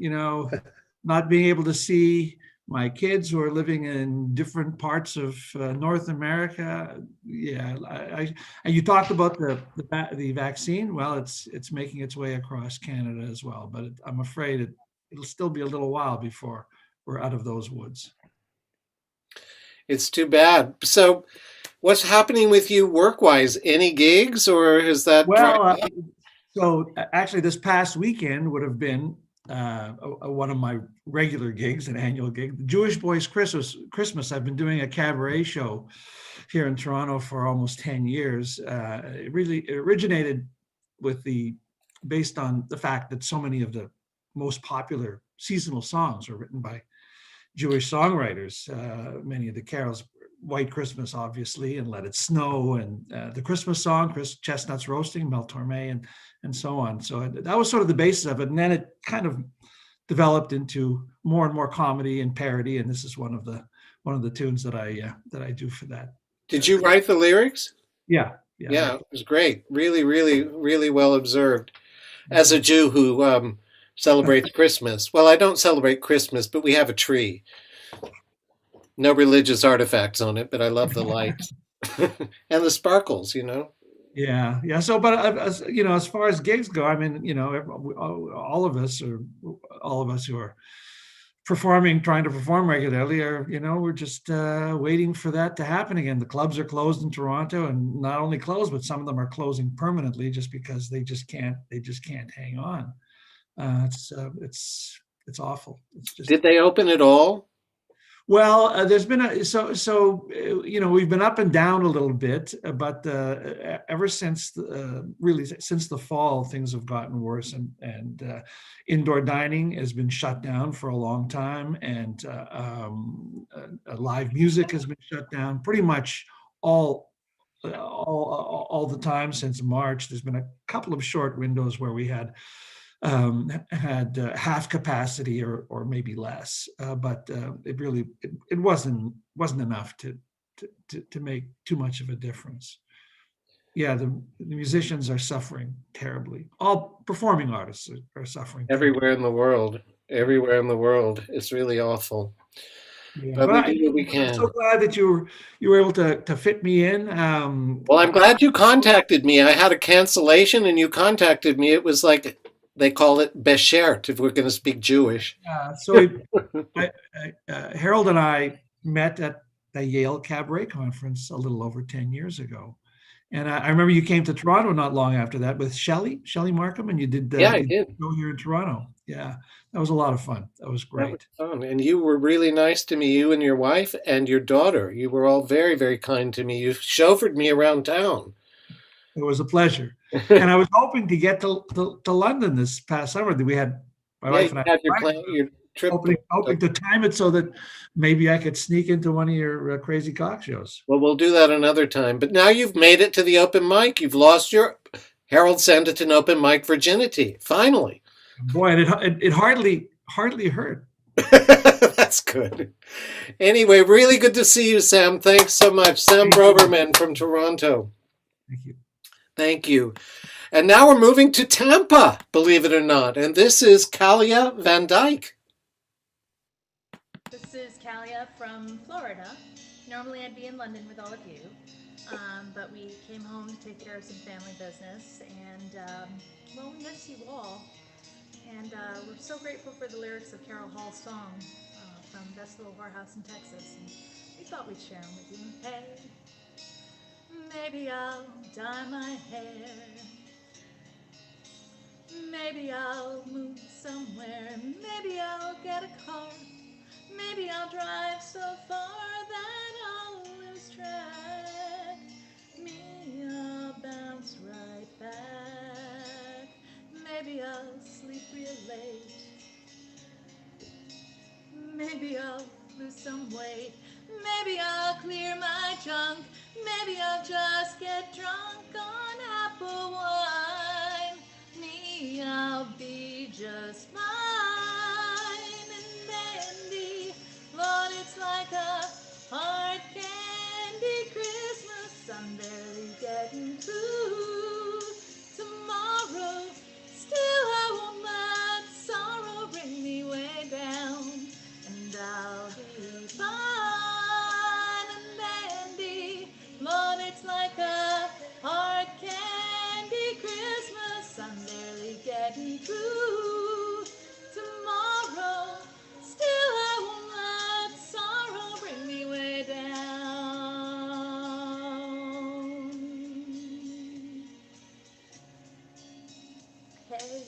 Speaker 11: not being able to see my kids who are living in different parts of North America. Yeah, and you talked about the vaccine. Well, it's making its way across Canada as well, but I'm afraid it'll still be a little while before we're out of those woods.
Speaker 1: It's too bad. So, what's happening with you work-wise? Any gigs, or is that?
Speaker 11: Well, so actually, this past weekend would have been one of my regular gigs, an annual gig, the Jewish Boys Christmas. I've been doing a cabaret show here in Toronto for almost 10 years. It really originated based on the fact that so many of the most popular seasonal songs are written by Jewish songwriters. Many of the carols, White Christmas, obviously, and Let It Snow, and the Christmas song, Chestnuts Roasting, Mel Torme, and so on. So that was sort of the basis of it. And then it kind of developed into more and more comedy and parody. And this is one of the tunes that I do for that.
Speaker 1: Did you write the lyrics?
Speaker 11: Yeah.
Speaker 1: It was great. Really, really, really well observed. As a Jew who celebrates Christmas. Well, I don't celebrate Christmas, but we have a tree. No religious artifacts on it, but I love the lights and the sparkles,
Speaker 11: Yeah. So, but as far as gigs go, I mean, all of us who are trying to perform regularly are, we're just waiting for that to happen again. The clubs are closed in Toronto, and not only closed, but some of them are closing permanently just because they just can't hang on. It's awful. It's just.
Speaker 1: Did they open at all?
Speaker 11: Well, there's been we've been up and down a little bit, but ever since since the fall, things have gotten worse, and indoor dining has been shut down for a long time, and live music has been shut down pretty much all the time since March. There's been a couple of short windows where we had half capacity or maybe less, but it wasn't enough to to make too much of a difference. Yeah, the musicians are suffering terribly. All performing artists are suffering
Speaker 1: everywhere in the world. Everywhere in the world. It's really awful.
Speaker 11: Yeah,
Speaker 1: But we do what we
Speaker 11: I'm so
Speaker 1: can.
Speaker 11: glad that you were able to fit me in.
Speaker 1: Well, I'm glad you contacted me. I had a cancellation and you contacted me. It was like they call it beshert if we're going to speak Jewish.
Speaker 11: So Harold and I met at the Yale Cabaret Conference a little over 10 years ago. And I remember you came to Toronto not long after that with Shelley Markham, and you did
Speaker 1: I did.
Speaker 11: go here in Toronto. Yeah, that was a lot of fun. That was great.
Speaker 1: That was fun. And you were really nice to me, you and your wife and your daughter. You were all very, very kind to me. You chauffeured me around town.
Speaker 11: It was a pleasure. And I was hoping to get to London this past summer. We had my wife and I
Speaker 1: had your trip.
Speaker 11: Hoping to time it so that maybe I could sneak into one of your crazy cock shows.
Speaker 1: Well, we'll do that another time. But now you've made it to the open mic. You've lost your Harold Sanditen open mic virginity. Finally.
Speaker 11: Boy, and it hardly hurt.
Speaker 1: That's good. Anyway, really good to see you, Sam. Thanks so much. Sam Broverman from Toronto.
Speaker 11: Thank you.
Speaker 1: Thank you. And now we're moving to Tampa, believe it or not. And this is Kalia Van Dyke.
Speaker 12: This is Kalia from Florida. Normally I'd be in London with all of you, but we came home to take care of some family business, and well, we miss you all. And we're so grateful for the lyrics of Carol Hall's song from Best Little Whorehouse in Texas, and we thought we'd share them with you. Hey, maybe I'll dye my hair. Maybe I'll move somewhere. Maybe I'll get a car. Maybe I'll drive so far that I'll lose track. Me, I'll bounce right back. Maybe I'll sleep real late. Maybe I'll lose some weight. Maybe I'll clear my junk. Maybe I'll just get drunk on apple wine. Me, I'll be just fine and dandy. Lord, it's like a hard candy Christmas. I'm barely getting through tomorrow. Still, I won't let sorrow bring me way down, and I'll be fine and dandy. Lord, it's like a hard candy Christmas. I'm barely getting through tomorrow. Still, I won't let sorrow bring me way down. Hey,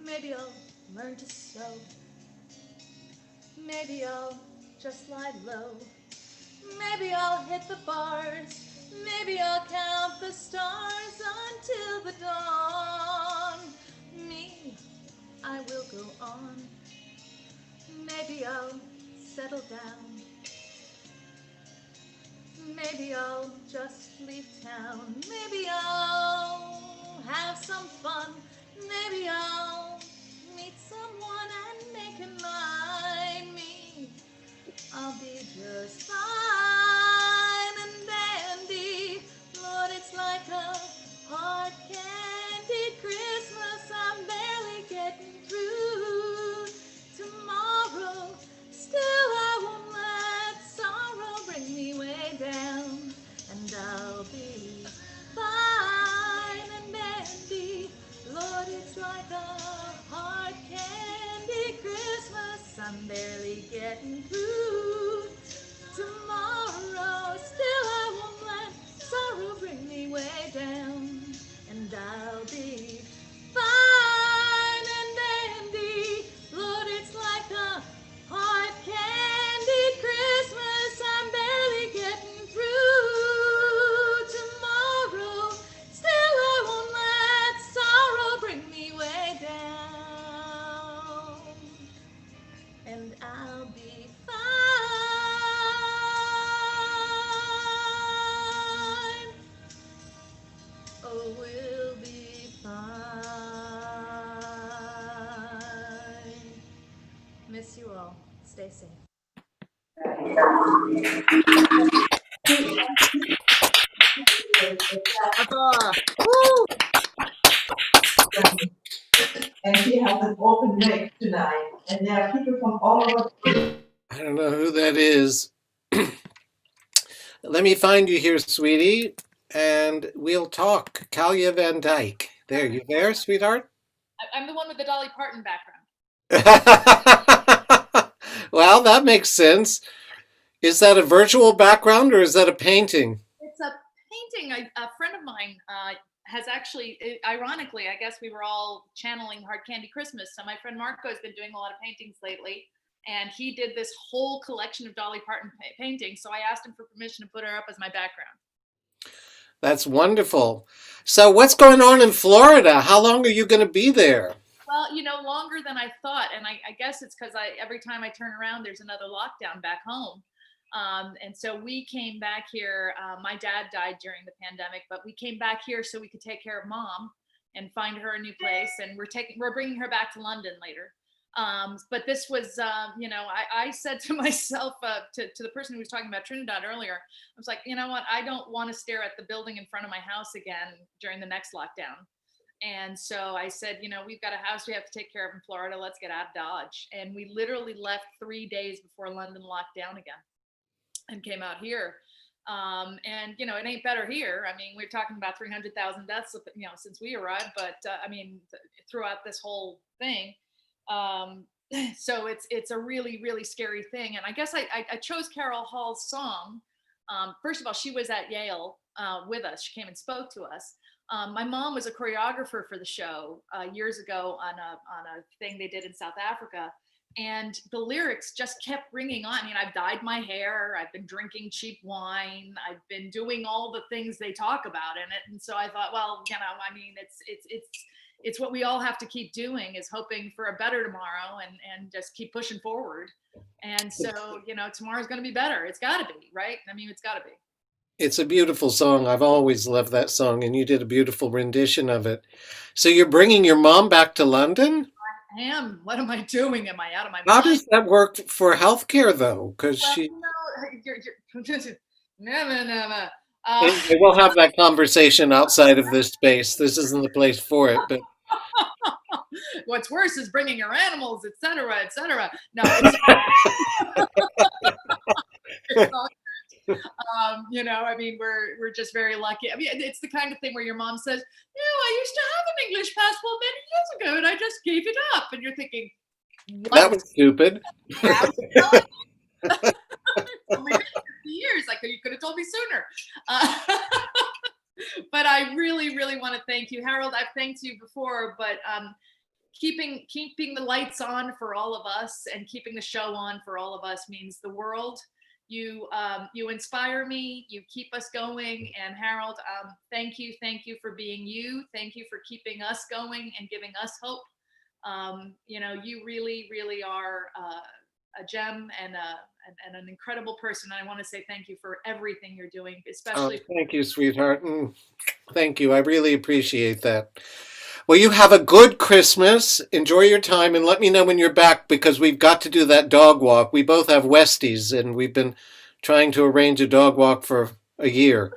Speaker 12: maybe I'll learn to sew. Maybe I'll just lie low. Maybe I'll hit the bars. Maybe I'll count the stars until the dawn. Me, I will go on. Maybe I'll settle down. Maybe I'll just leave town. Maybe I'll have some fun. Maybe I'll meet someone and make him mine. Me, I'll be just fine and dandy. Lord, it's like a hard candy Christmas. I'm barely getting through tomorrow. Still, I won't let sorrow bring me way down, and I'll be fine and dandy. Lord, it's like a hard candy Christmas. I'm barely getting through tomorrow. Still, I won't let sorrow bring me way down, and I'll be fine and dandy. Lord, it's like a hard candy Christmas. I'm barely getting through tomorrow. Still, I won't let sorrow bring me way down, and I'll be fine. Oh, we'll be fine. Miss you all. Stay safe.
Speaker 8: Papa!
Speaker 5: And she has an open mic tonight, and there are people from all over.
Speaker 1: I don't know who that is. Let me find you here, sweetie, and we'll talk. Kalia Van Dyke. There, you there, sweetheart?
Speaker 12: I'm the one with the Dolly Parton background.
Speaker 1: Well, that makes sense. Is that a virtual background or is that a painting?
Speaker 12: It's a painting. A friend of mine has actually, ironically, I guess we were all channeling Hard Candy Christmas. So my friend Marco has been doing a lot of paintings lately, and he did this whole collection of Dolly Parton paintings. So I asked him for permission to put her up as my background.
Speaker 1: That's wonderful. So what's going on in Florida? How long are you going to be there?
Speaker 12: Well, longer than I thought. And I guess it's because every time I turn around, there's another lockdown back home. And so we came back here. My dad died during the pandemic, but we came back here so we could take care of mom and find her a new place. And we're bringing her back to London later. But this was, I said to myself, to the person who was talking about Trinidad earlier, I was like, you know what? I don't want to stare at the building in front of my house again during the next lockdown. And so I said, we've got a house we have to take care of in Florida. Let's get out of Dodge. And we literally left 3 days before London locked down again and came out here. And, it ain't better here. I mean, we're talking about 300,000 deaths, since we arrived, but throughout this whole thing. So it's a really, really scary thing. And I guess I chose Carol Hall's song. First of all, she was at Yale with us. She came and spoke to us. My mom was a choreographer for the show years ago on a thing they did in South Africa. And the lyrics just kept ringing on. I mean, I've dyed my hair. I've been drinking cheap wine. I've been doing all the things they talk about in it. And so I thought, well, it's what we all have to keep doing, is hoping for a better tomorrow and just keep pushing forward. And so, tomorrow's going to be better. It's got to be, right? I mean, it's got to be.
Speaker 1: It's a beautiful song. I've always loved that song, and you did a beautiful rendition of it. So you're bringing your mom back to London?
Speaker 12: I am. What am I doing? Am I out of my mind?
Speaker 1: How does that work for healthcare, though? Because
Speaker 12: never.
Speaker 1: We'll have that conversation outside of this space. This isn't the place for it. But
Speaker 12: what's worse is bringing your animals, etc., etc. No, it's all we're just very lucky. I mean, it's the kind of thing where your mom says, I used to have an English passport many years ago and I just gave it up. And you're thinking, what?
Speaker 1: That was stupid.
Speaker 12: Only been 50 years. Like, you could have told me sooner. But I really, really want to thank you, Harold. I've thanked you before, but keeping the lights on for all of us and keeping the show on for all of us means the world. You inspire me. You keep us going. And Harold, thank you for being you. Thank you for keeping us going and giving us hope. You really, really are a gem and an incredible person. I want to say thank you for everything you're doing, especially.
Speaker 1: Thank you, sweetheart. Thank you. I really appreciate that. Well, you have a good Christmas. Enjoy your time and let me know when you're back, because we've got to do that dog walk. We both have Westies and we've been trying to arrange a dog walk for a year.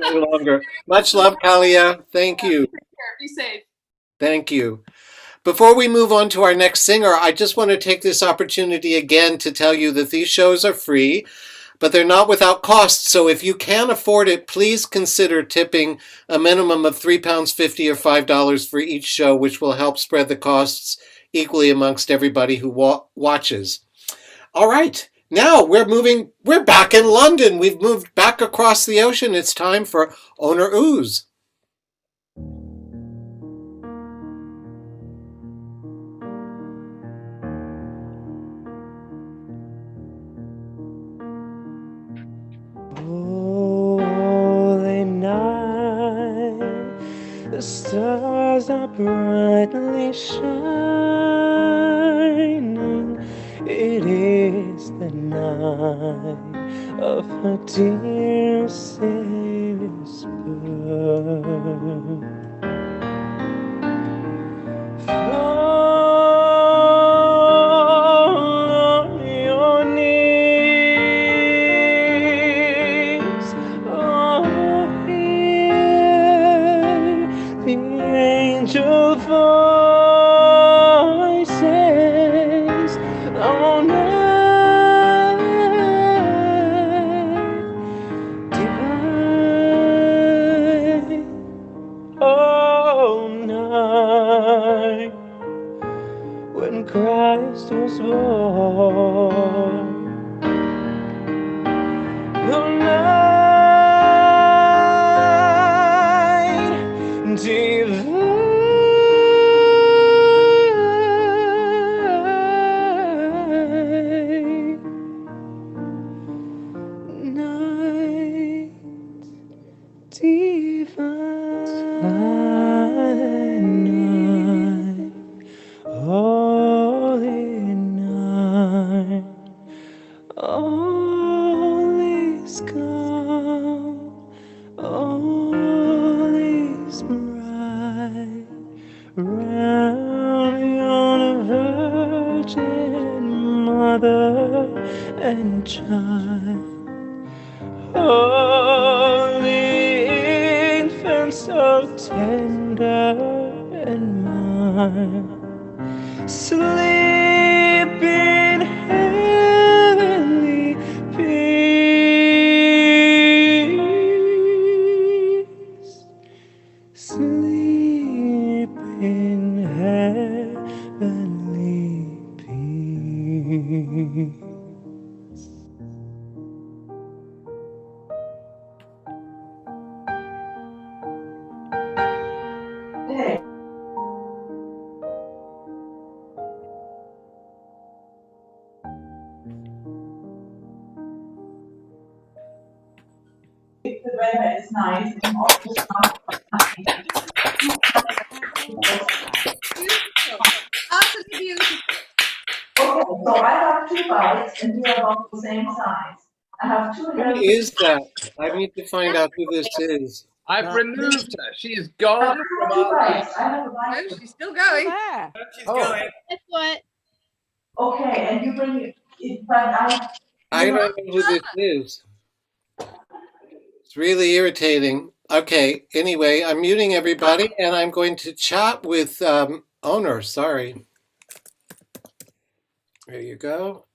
Speaker 1: Longer. Much love, Kalia. Thank you.
Speaker 12: Take care. Be safe.
Speaker 1: Thank you. Before we move on to our next singer, I just want to take this opportunity again to tell you that these shows are free, but they're not without cost. So if you can afford it, please consider tipping a minimum of £3.50 or $5 for each show, which will help spread the costs equally amongst everybody who watches. All right. Now we're back in London. We've moved back across the ocean. It's time for Owner Ooze.
Speaker 4: Holy night, the stars are brightly shining. It is the night of her dear Savior's birth. Fall on your knees angel voices on earth divine. Oh, night when Christ was born. The night divine. Night divine. Holy night. All is calm, all is bright, round yon virgin mother and child. Holy infant, so tender and mild, sleep in heavenly peace. Sleep in heavenly peace.
Speaker 5: Hey. If the weather is nice and also starts nice.
Speaker 13: Absolutely beautiful.
Speaker 5: Okay, so I have two bites and we are about the same size. I have two
Speaker 1: Who
Speaker 5: healthy.
Speaker 1: is that? I need to find out who this is.
Speaker 8: I've removed her. She is gone from
Speaker 5: Two
Speaker 8: our
Speaker 5: bites.
Speaker 8: list.
Speaker 5: I have a
Speaker 13: No,
Speaker 5: bite.
Speaker 13: she's still going.
Speaker 8: She's
Speaker 1: Oh.
Speaker 8: going.
Speaker 12: Guess what?
Speaker 5: Okay, and you bring it, but
Speaker 1: I don't know who this is. It's really irritating. Okay, anyway, I'm muting everybody and I'm going to chat with owner. Sorry. There you go.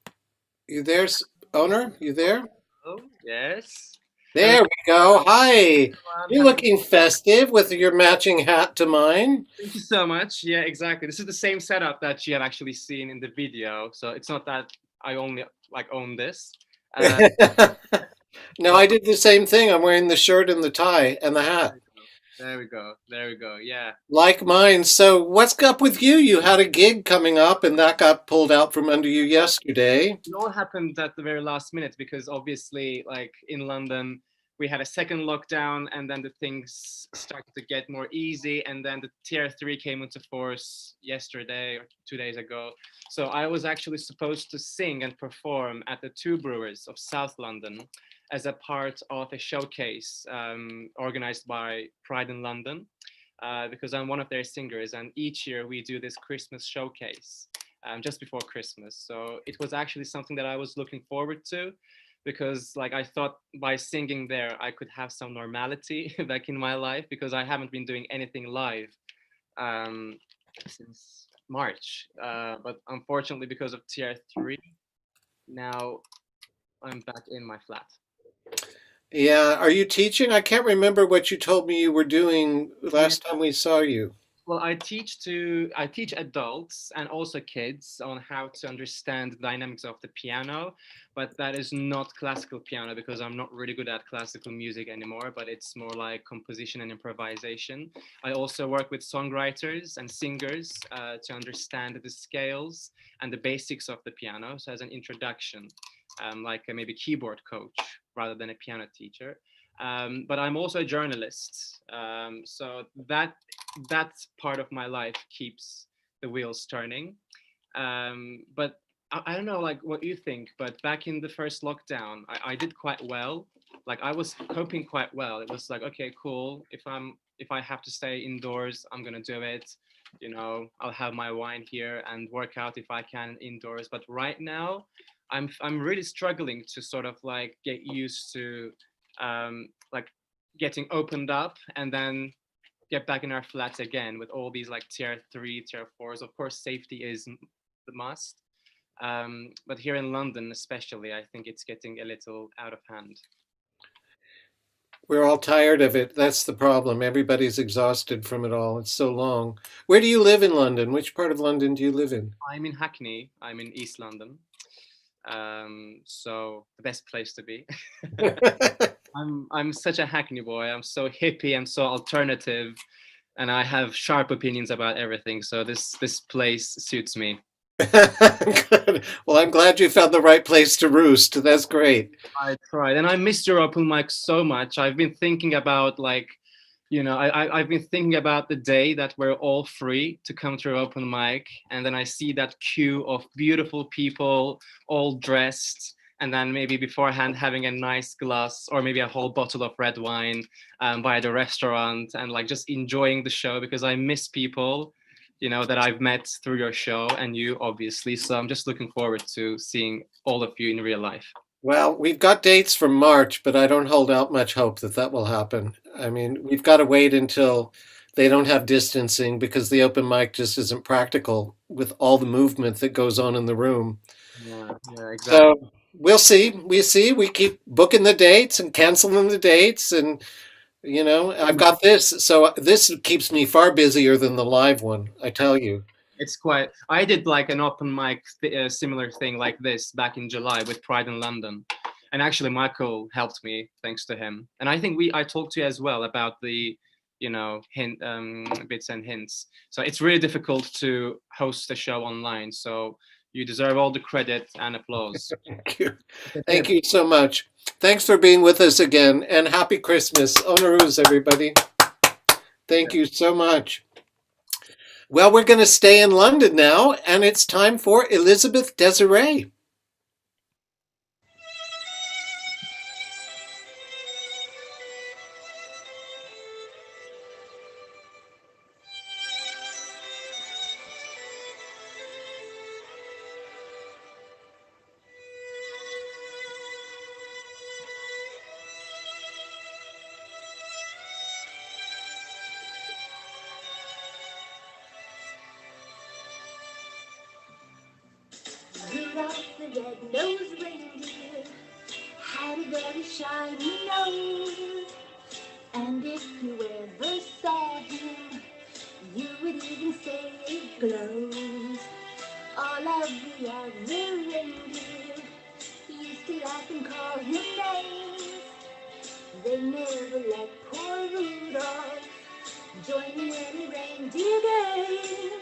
Speaker 1: You there, owner? You there?
Speaker 8: Oh, yes.
Speaker 1: There we go. Hi. You're looking festive with your matching hat to mine.
Speaker 8: Thank you so much. Yeah, exactly. This is the same setup that you have actually seen in the video. So it's not that I only own this.
Speaker 1: No, I did the same thing. I'm wearing the shirt and the tie and the hat.
Speaker 8: There we go. There we go. Yeah.
Speaker 1: Like mine. So what's up with you? You had a gig coming up and that got pulled out from under you yesterday.
Speaker 8: It all happened at the very last minute because obviously, like in London, we had a second lockdown and then the things started to get more easy. And then the tier 3 came into force yesterday or 2 days ago. So I was actually supposed to sing and perform at the Two Brewers of South London as a part of a showcase organized by Pride in London, because I'm one of their singers. And each year we do this Christmas showcase just before Christmas. So it was actually something that I was looking forward to, because like I thought by singing there, I could have some normality back in my life, because I haven't been doing anything live since March. But unfortunately, because of tier 3, now I'm back in my flat.
Speaker 1: Yeah. Are you teaching? I can't remember what you told me you were doing last time we saw you.
Speaker 8: Well, I teach adults and also kids on how to understand the dynamics of the piano, but that is not classical piano because I'm not really good at classical music anymore, but it's more like composition and improvisation. I also work with songwriters and singers to understand the scales and the basics of the piano. So as an introduction, like maybe keyboard coach rather than a piano teacher. But I'm also a journalist, so that part of my life keeps the wheels turning. But I don't know, like what you think. But back in the first lockdown, I did quite well. Like I was coping quite well. It was like, okay, cool. If I have to stay indoors, I'm gonna do it. You know, I'll have my wine here and work out if I can indoors. But right now, I'm really struggling to sort of like get used to like getting opened up and then get back in our flats again with all these like tier 3, tier 4s. Of course, safety is the must. But here in London, especially, I think it's getting a little out of hand.
Speaker 1: We're all tired of it. That's the problem. Everybody's exhausted from it all. It's so long. Where do you live in London? Which part of London do you live in?
Speaker 8: I'm in Hackney. I'm in East London. So the best place to be. I'm such a Hackney boy. I'm so hippie and so alternative, and I have sharp opinions about everything. So this place suits me.
Speaker 1: Good. Well, I'm glad you found the right place to roost. That's great.
Speaker 8: I tried, and I missed your open mic so much. I've been thinking about like, I've been thinking about the day that we're all free to come to your open mic, and then I see that queue of beautiful people all dressed, and then maybe beforehand having a nice glass or maybe a whole bottle of red wine by the restaurant, and like just enjoying the show, because I miss people that I've met through your show, and you obviously. So I'm just looking forward to seeing all of you in real life.
Speaker 1: Well, we've got dates for March, but I don't hold out much hope that will happen. I mean, we've got to wait until they don't have distancing, because the open mic just isn't practical with all the movement that goes on in the room.
Speaker 8: Yeah, exactly.
Speaker 1: So we'll see. We keep booking the dates and canceling the dates, and I've got this. So this keeps me far busier than the live one, I tell you.
Speaker 8: It's quite. I did like an open mic similar thing like this back in July with Pride in London, and actually Michael helped me, thanks to him. And I think I talked to you as well about the hint bits and hints. So it's really difficult to host a show online. So you deserve all the credit and applause.
Speaker 1: Thank you so much. Thanks for being with us again, and happy Christmas. Onoruz, everybody. Thank you so much. Well, we're going to stay in London now, and it's time for Elizabeth Desiree.
Speaker 7: Rudolph the red-nosed reindeer had a very shiny nose, and if you ever saw him, you would even say it glows. All of the other reindeer used to laugh and call him names. They never let poor Rudolph join in any reindeer games.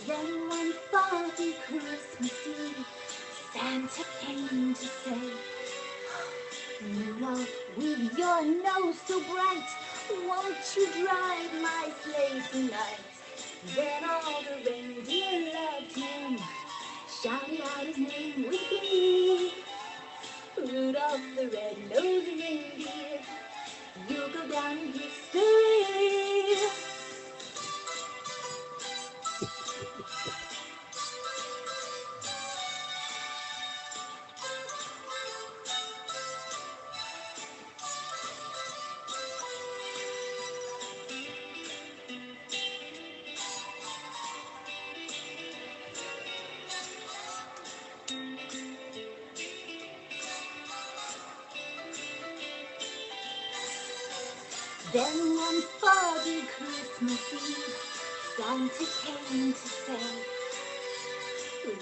Speaker 7: Then one foggy Christmas Eve, Santa came to say, Rudolph, with your nose so bright, won't you drive my sleigh tonight? Then all the reindeer loved him, shouted out his name with glee. Rudolph the red-nosed reindeer, you'll go down in history. Then one foggy Christmas Eve, Santa came to say,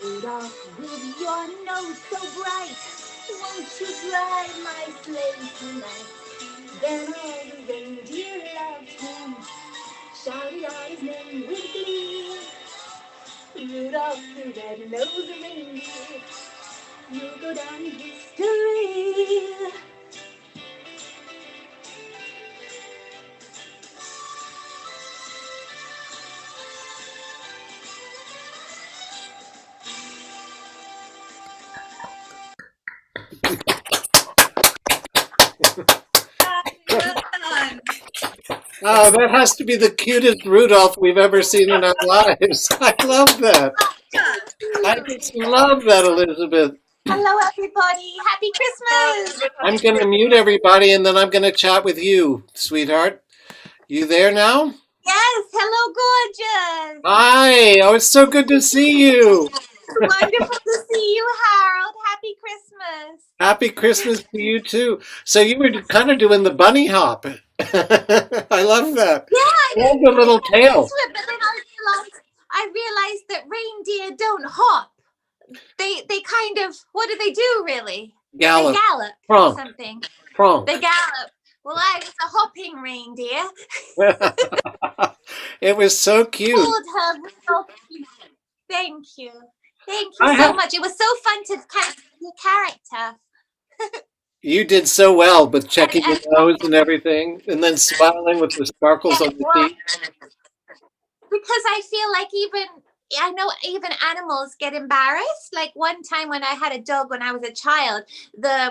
Speaker 7: Rudolph, with your nose so bright, won't you drive my sleigh tonight? Then all the reindeer loved him, shouted out his name with glee. Rudolph the red-nosed reindeer, you'll go down in history.
Speaker 1: Oh, that has to be the cutest Rudolph we've ever seen in our lives. I love that. I just love that, Elizabeth.
Speaker 13: Hello, everybody. Happy Christmas.
Speaker 1: I'm going to mute everybody, and then I'm going to chat with you, sweetheart. You there now?
Speaker 13: Yes, hello, gorgeous.
Speaker 1: Hi. Oh, it's so good to see you.
Speaker 13: Wonderful to see you, Harold. Happy Christmas.
Speaker 1: Happy Christmas to you too. So you were kind of doing the bunny hop. I love that.
Speaker 13: Yeah,
Speaker 1: I love the little tail.
Speaker 13: but then I realized that reindeer don't hop. They kind of, what do they do really?
Speaker 1: Gallop.
Speaker 13: They gallop or
Speaker 1: Pronk.
Speaker 13: something.
Speaker 1: Pronk.
Speaker 13: They gallop. Well, I was a hopping reindeer.
Speaker 1: It was so cute.
Speaker 13: Pulled her little feet. Thank you. Thank you so much. It was so fun to kind of be a character.
Speaker 1: You did so well with checking your nose and everything, and then smiling with the sparkles on the teeth.
Speaker 13: Because I feel like I know even animals get embarrassed. Like one time when I had a dog when I was a child,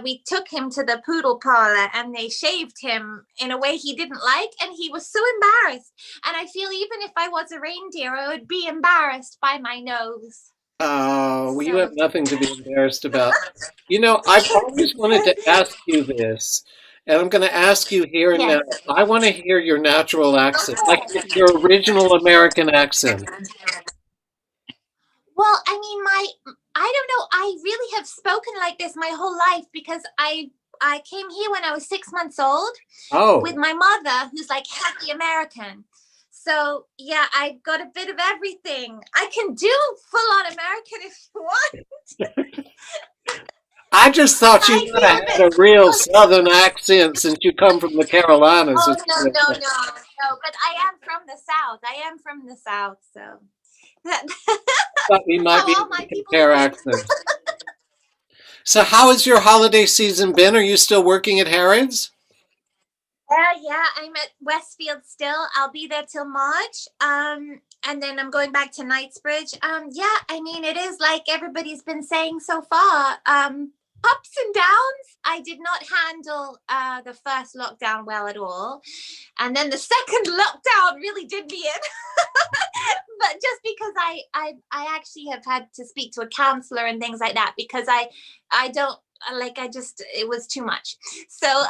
Speaker 13: we took him to the poodle parlor and they shaved him in a way he didn't like, and he was so embarrassed. And I feel even if I was a reindeer, I would be embarrassed by my nose.
Speaker 1: Oh, well, you have nothing to be embarrassed about. You know, I've always wanted to ask you this, and I'm going to ask you here and now. I want to hear your natural accent, like your original American accent.
Speaker 13: Well, I mean, I don't know. I really have spoken like this my whole life because I came here when I was 6 months old with my mother, who's like happy American. So yeah, I got a bit of everything. I can do full-on American if you want.
Speaker 1: I just thought you would have had a real Southern accent since you come from the Carolinas.
Speaker 13: Oh, no. But I am from the South, so.
Speaker 1: Thought we might be able to compare accents. So how has your holiday season been? Are you still working at Harrods?
Speaker 13: Yeah, I'm at Westfield still. I'll be there till March. And then I'm going back to Knightsbridge. Yeah, I mean, it is like everybody's been saying so far. Ups and downs. I did not handle the first lockdown well at all. And then the second lockdown really did me in. But just because I actually have had to speak to a counselor and things like that, because I don't, like, it was too much. So,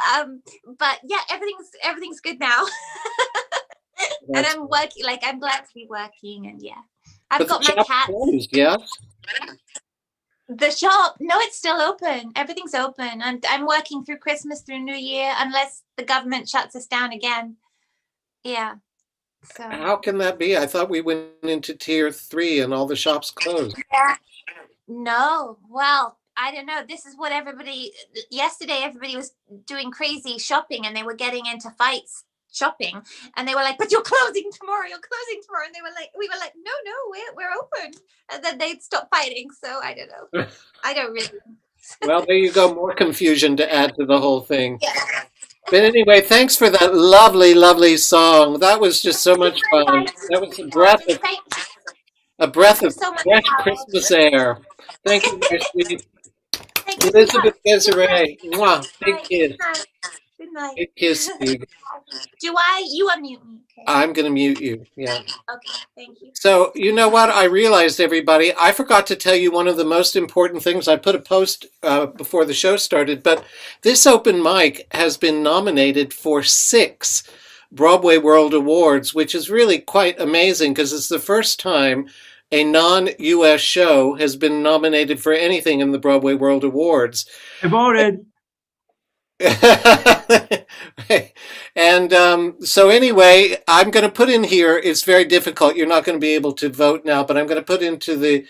Speaker 13: but yeah, everything's good now. And I'm working, like, I'm glad to be working, and yeah. I've got my cats.
Speaker 1: Closed, yes?
Speaker 13: The shop, no, it's still open. Everything's open. And I'm working through Christmas, through New Year, unless the government shuts us down again. Yeah. So.
Speaker 1: How can that be? I thought we went into tier 3 and all the shops closed.
Speaker 13: Yeah. No. Well, I don't know. This is what yesterday everybody was doing crazy shopping and they were getting into fights shopping, and they were like, but you're closing tomorrow, and they were like, we were like, no, we're open, and then they'd stop fighting. So I don't know. I don't really.
Speaker 1: Well, there you go, more confusion to add to the whole thing. Yeah. But anyway, thanks for that lovely song. That was just so much fun. That was a breath of fresh Christmas air. Thank you, my sweet Elizabeth Desiree. Mwah. Big kiss.
Speaker 13: Good night.
Speaker 1: Big kiss, Steve.
Speaker 13: You unmute me? Okay.
Speaker 1: I'm going to mute you. Yeah.
Speaker 13: Okay, thank you.
Speaker 1: So, you know what? I realized, everybody, I forgot to tell you one of the most important things. I put a post before the show started, but this open mic has been nominated for 6 Broadway World Awards, which is really quite amazing because it's the first time a non-U.S. show has been nominated for anything in the Broadway World Awards.
Speaker 11: I voted.
Speaker 1: And so anyway, I'm going to put in here, it's very difficult. You're not going to be able to vote now, but I'm going to put into the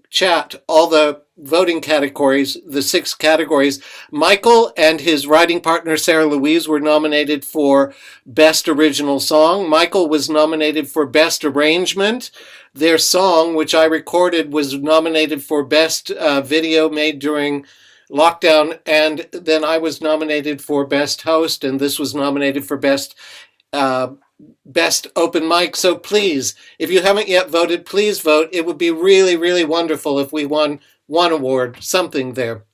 Speaker 1: chat all the voting categories, the 6 categories. Michael and his writing partner, Sarah Louise, were nominated for Best Original Song. Michael was nominated for Best Arrangement. Their song, which I recorded, was nominated for Best Video Made During Lockdown, and then I was nominated for Best Host, and this was nominated for Best Open Mic. So please, if you haven't yet voted, please vote. It would be really wonderful if we won one award, something there.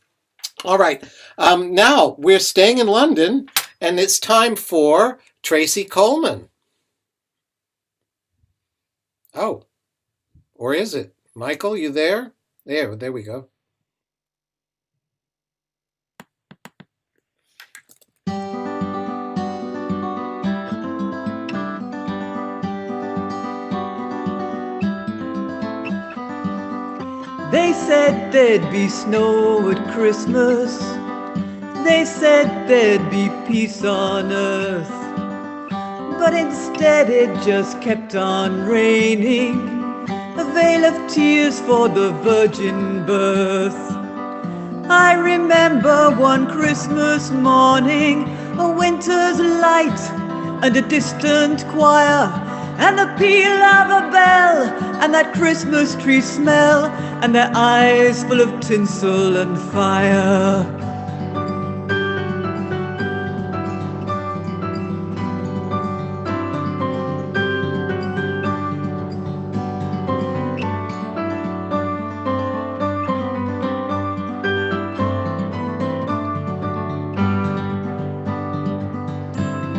Speaker 1: All right, now we're staying in London, and it's time for Tracy Coleman. Oh, or is it? Michael, you there? There we go.
Speaker 14: They said there'd be snow at Christmas. They said there'd be peace on earth. But instead it just kept on raining, a veil of tears for the virgin birth. I remember one Christmas morning, a winter's light and a distant choir, and the peal of a bell, and that Christmas tree smell, and their eyes full of tinsel and fire.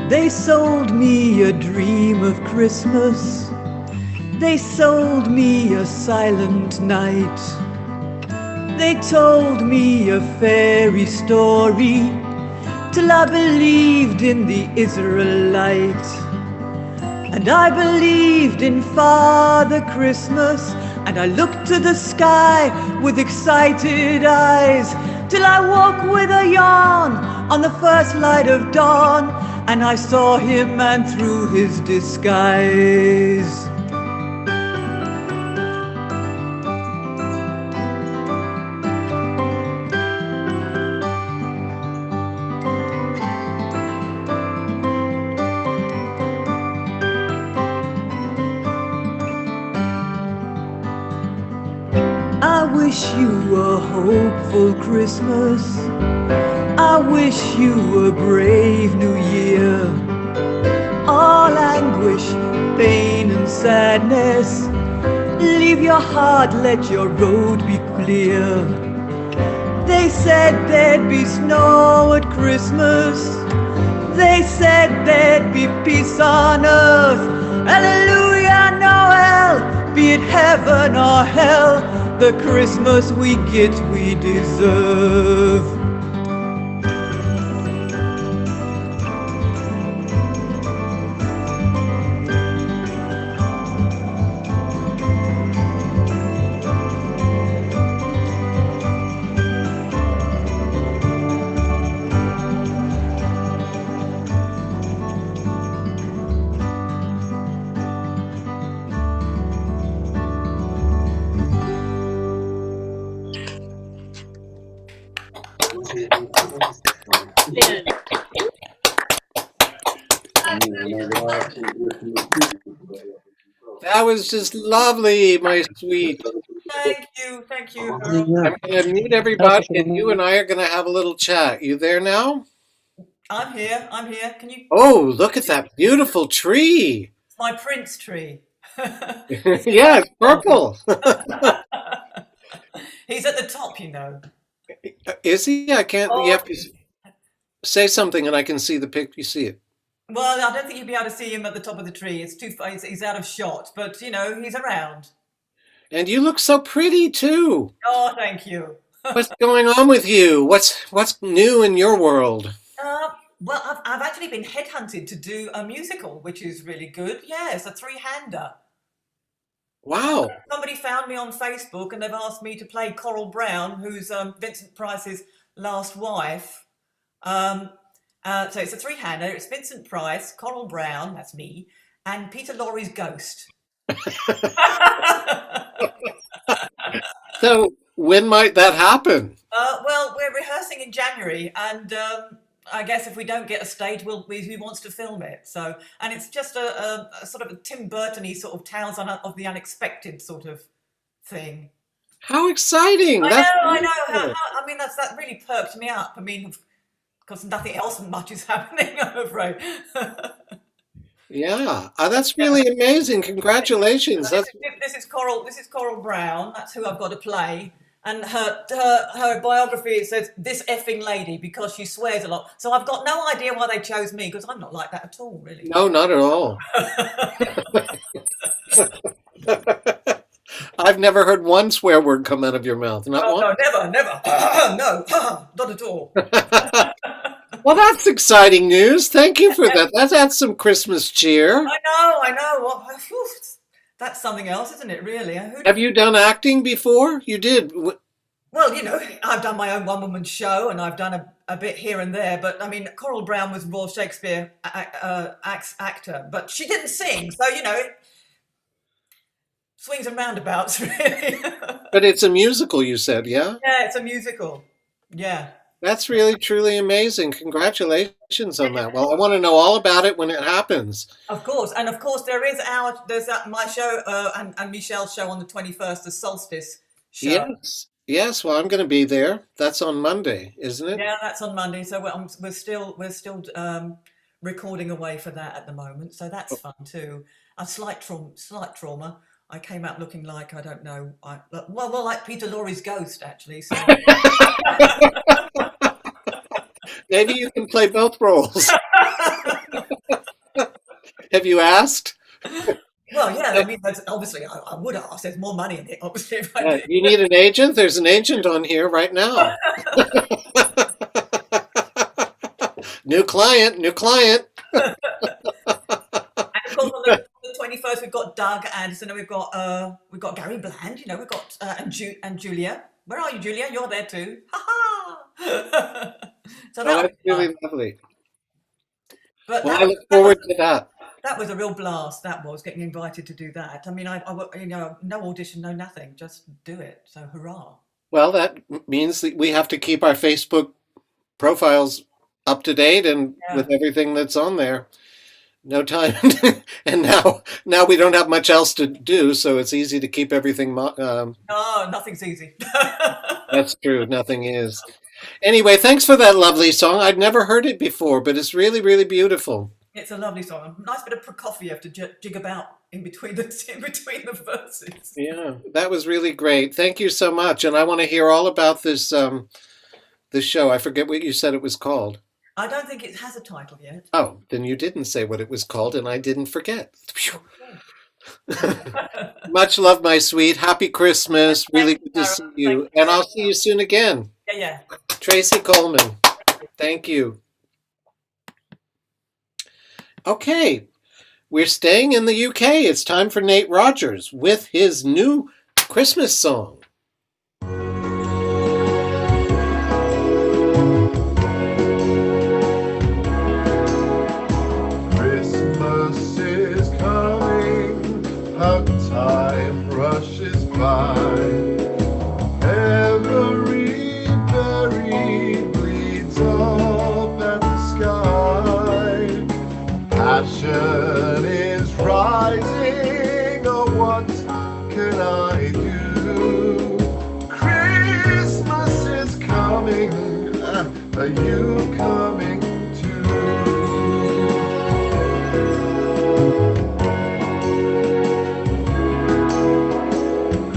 Speaker 14: They sold me a dream of Christmas. They sold me a silent night. They told me a fairy story till I believed in the Israelite. And I believed in Father Christmas, and I looked to the sky with excited eyes till I woke with a yawn on the first light of dawn, and I saw him and through his disguise. I wish you a hopeful Christmas. I wish you a brave new year. All anguish, pain and sadness, leave your heart, let your road be clear. They said there'd be snow at Christmas. They said there'd be peace on earth. Hallelujah, Noel, be it heaven or hell, the Christmas we get we deserve.
Speaker 1: That was just lovely, my sweet.
Speaker 15: Thank you, thank you.
Speaker 1: I'm going to mute everybody, and you and I are going to have a little chat. You there now?
Speaker 15: I'm here, I'm here. Can you?
Speaker 1: Oh, look at that beautiful tree.
Speaker 15: It's my Prince tree.
Speaker 1: Yeah, it's purple.
Speaker 15: He's at the top, you know.
Speaker 1: Is he? I can't.
Speaker 15: Oh.
Speaker 1: You have to say something, and I can see the picture. You see it.
Speaker 15: Well, I don't think you'll be able to see him at the top of the tree. It's too. He's out of shot, but you know he's around.
Speaker 1: And you look so pretty too.
Speaker 15: Oh, thank you.
Speaker 1: What's going on with you? What's new in your world?
Speaker 15: Well, I've actually been headhunted to do a musical, which is really good. Yeah, it's a three-hander.
Speaker 1: Wow.
Speaker 15: Somebody found me on Facebook and they've asked me to play Coral Brown, who's Vincent Price's last wife. So it's a three-hander. It's Vincent Price, Coral Brown, that's me, and Peter Lorre's ghost.
Speaker 1: So when might that happen?
Speaker 15: Well, we're rehearsing in January, and I guess if we don't get a stage, he wants to film it. So, and it's just a sort of a Tim Burton-y sort of Tales of the Unexpected sort of thing.
Speaker 1: How exciting!
Speaker 15: I know. I mean, that really perked me up. I mean, because nothing else much is happening, I'm afraid.
Speaker 1: Yeah, that's really amazing. Congratulations.
Speaker 15: This is Coral Brown. That's who I've got to play. And her biography, it says, "This effing lady," because she swears a lot. So I've got no idea why they chose me, because I'm not like that at all, really.
Speaker 1: No, not at all. I've never heard one swear word come out of your mouth. Not one?
Speaker 15: No, never. No, not at all.
Speaker 1: Well, that's exciting news. Thank you for that. That adds some Christmas cheer.
Speaker 15: I know. Well, that's something else, isn't it? Really?
Speaker 1: Have you done acting before? You did.
Speaker 15: Well, you know, I've done my own one-woman show, and I've done a bit here and there. But I mean, Coral Brown was Royal Shakespeare actor, but she didn't sing, so you know, swings and roundabouts, really.
Speaker 1: But it's a musical, you said, yeah?
Speaker 15: Yeah, it's a musical. Yeah.
Speaker 1: That's really, truly amazing. Congratulations on that. Well, I want to know all about it when it happens.
Speaker 15: Of course. And of course, there's my show and Michelle's show on the 21st, the Solstice show.
Speaker 1: Yes. Yes, well, I'm going to be there. That's on Monday, isn't it?
Speaker 15: Yeah, that's on Monday. So we're still recording away for that at the moment. So that's fun too. A slight trauma. I came out looking like, I don't know, well, like Peter Lorre's ghost, actually. So.
Speaker 1: Maybe you can play both roles. Have you asked?
Speaker 15: Well, yeah, I mean, obviously, I would ask. There's more money in it, obviously. If I did.
Speaker 1: You need an agent? There's an agent on here right now. New client.
Speaker 15: And of course, on the 21st, we've got Doug Anderson, and we've got Gary Bland. You know, we've got and Julia. Where are you, Julia? You're there too. Ha ha! So
Speaker 1: that's really lovely.
Speaker 15: But
Speaker 1: I look forward to that.
Speaker 15: That was a real blast. That was getting invited to do that. I mean, I you know, no audition, no nothing, just do it. So hurrah!
Speaker 1: Well, that means that we have to keep our Facebook profiles up to date and with everything that's on there. No time, and now we don't have much else to do, so it's easy to keep everything.
Speaker 15: No, nothing's easy.
Speaker 1: That's true. Nothing is. Anyway, thanks for that lovely song. I'd never heard it before, but it's really, really beautiful.
Speaker 15: It's a lovely song. A nice bit of Prokofiev to jig about in between the verses.
Speaker 1: Yeah, that was really great. Thank you so much. And I want to hear all about this this show. I forget what you said it was called.
Speaker 15: I don't think it has a title yet.
Speaker 1: Oh, then you didn't say what it was called, and I didn't forget. Much love, my sweet. Happy Christmas. Really good to see you. And I'll see you soon again.
Speaker 15: Yeah.
Speaker 1: Tracy Coleman. Thank you. Okay, we're staying in the UK. It's time for Nate Rogers with his new Christmas song.
Speaker 9: Christmas is coming, how time rushes by. Every berry bleeds up at the sky. Passion is rising, oh what can I do? Christmas is coming, are you coming too?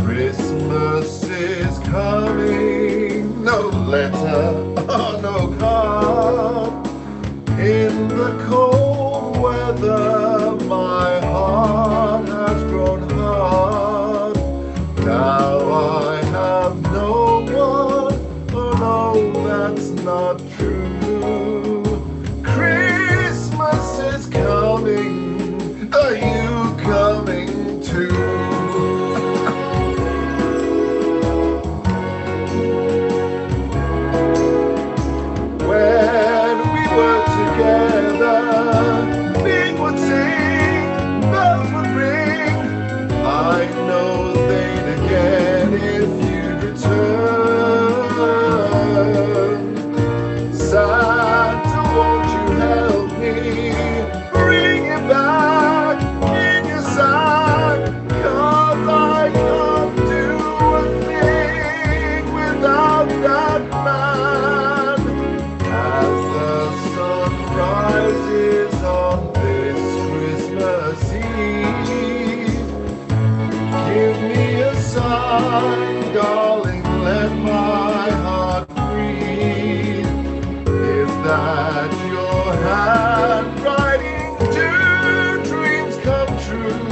Speaker 9: Christmas is coming, no letter, oh no card. In the cold weather, my heart has grown hard. Now I have no one, oh no, that's not true. Christmas is coming, are you coming too? When we were together, feet would sing, bells would ring. I know they'd again if you'd return. Santa, won't you help me bring it back in your sack? 'Cause I can't do a thing without that man. As the sun rises on this Christmas Eve, give me a sign, darling, let my heart breathe. Is that your handwriting to dreams come true?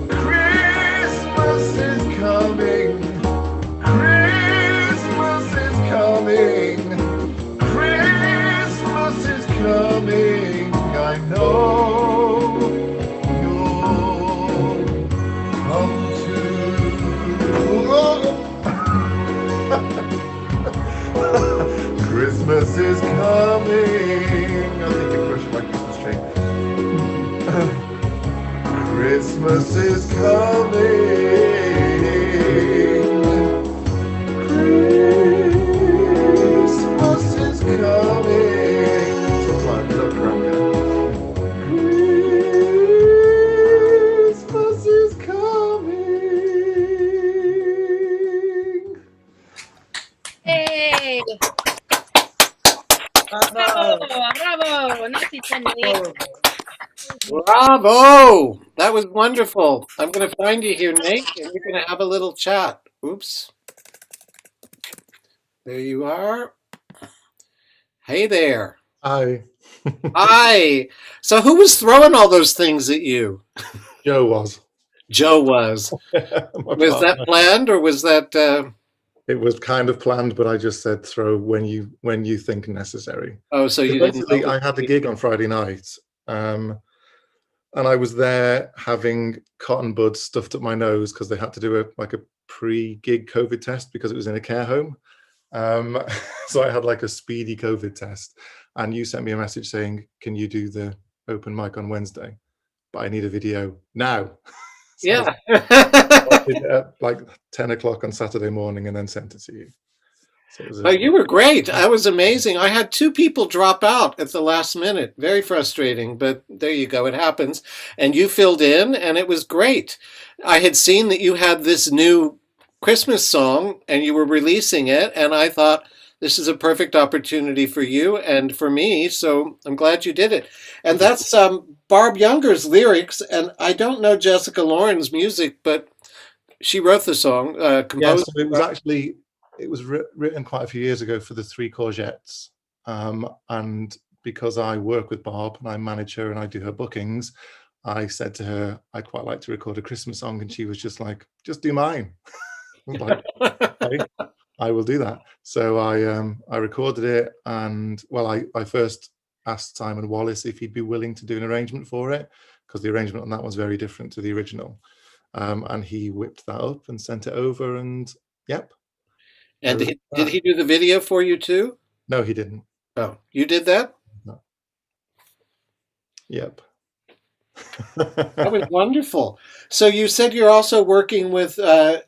Speaker 9: Christmas is coming, Christmas is coming, Christmas is coming. I know you'll
Speaker 12: Bravo! Nicely done, Nate.
Speaker 1: Bravo! That was wonderful. I'm going to find you here, Nate, and we're going to have a little chat. Oops. There you are. Hey there.
Speaker 16: Hi.
Speaker 1: Hi. So who was throwing all those things at you?
Speaker 16: Joe was.
Speaker 1: Joe was. Was that planned or was that...
Speaker 16: It was kind of planned, but I just said throw when you think necessary.
Speaker 1: Oh, so you didn't...
Speaker 16: Basically, I had the gig on Friday night, and I was there having cotton buds stuffed up my nose because they had to do a pre-gig COVID test because it was in a care home. So I had like a speedy COVID test, and you sent me a message saying, "Can you do the open mic on Wednesday? But I need a video now." So
Speaker 1: yeah.
Speaker 16: I did it at like 10 o'clock on Saturday morning and then sent it to you. So it was
Speaker 1: you were great. That was amazing. I had 2 people drop out at the last minute. Very frustrating, but there you go. It happens. And you filled in, and it was great. I had seen that you had this new Christmas song, and you were releasing it, and I thought, this is a perfect opportunity for you and for me, so I'm glad you did it. And that's Barb Younger's lyrics, and I don't know Jessica Lauren's music, but she wrote the song.
Speaker 16: Yeah, so it was written quite a few years ago for the Three Courgettes, and because I work with Barb and I manage her and I do her bookings, I said to her, I'd quite like to record a Christmas song, and she was just like, just do mine. I'm like, okay, I will do that. So I recorded it, and well, I first asked Simon Wallace if he'd be willing to do an arrangement for it, because the arrangement on that was very different to the original. And he whipped that up and sent it over, and yep.
Speaker 1: And did he do the video for you too?
Speaker 16: No, he didn't.
Speaker 1: Oh, you did that?
Speaker 16: No. Yep.
Speaker 1: That was wonderful. So you said you're also working with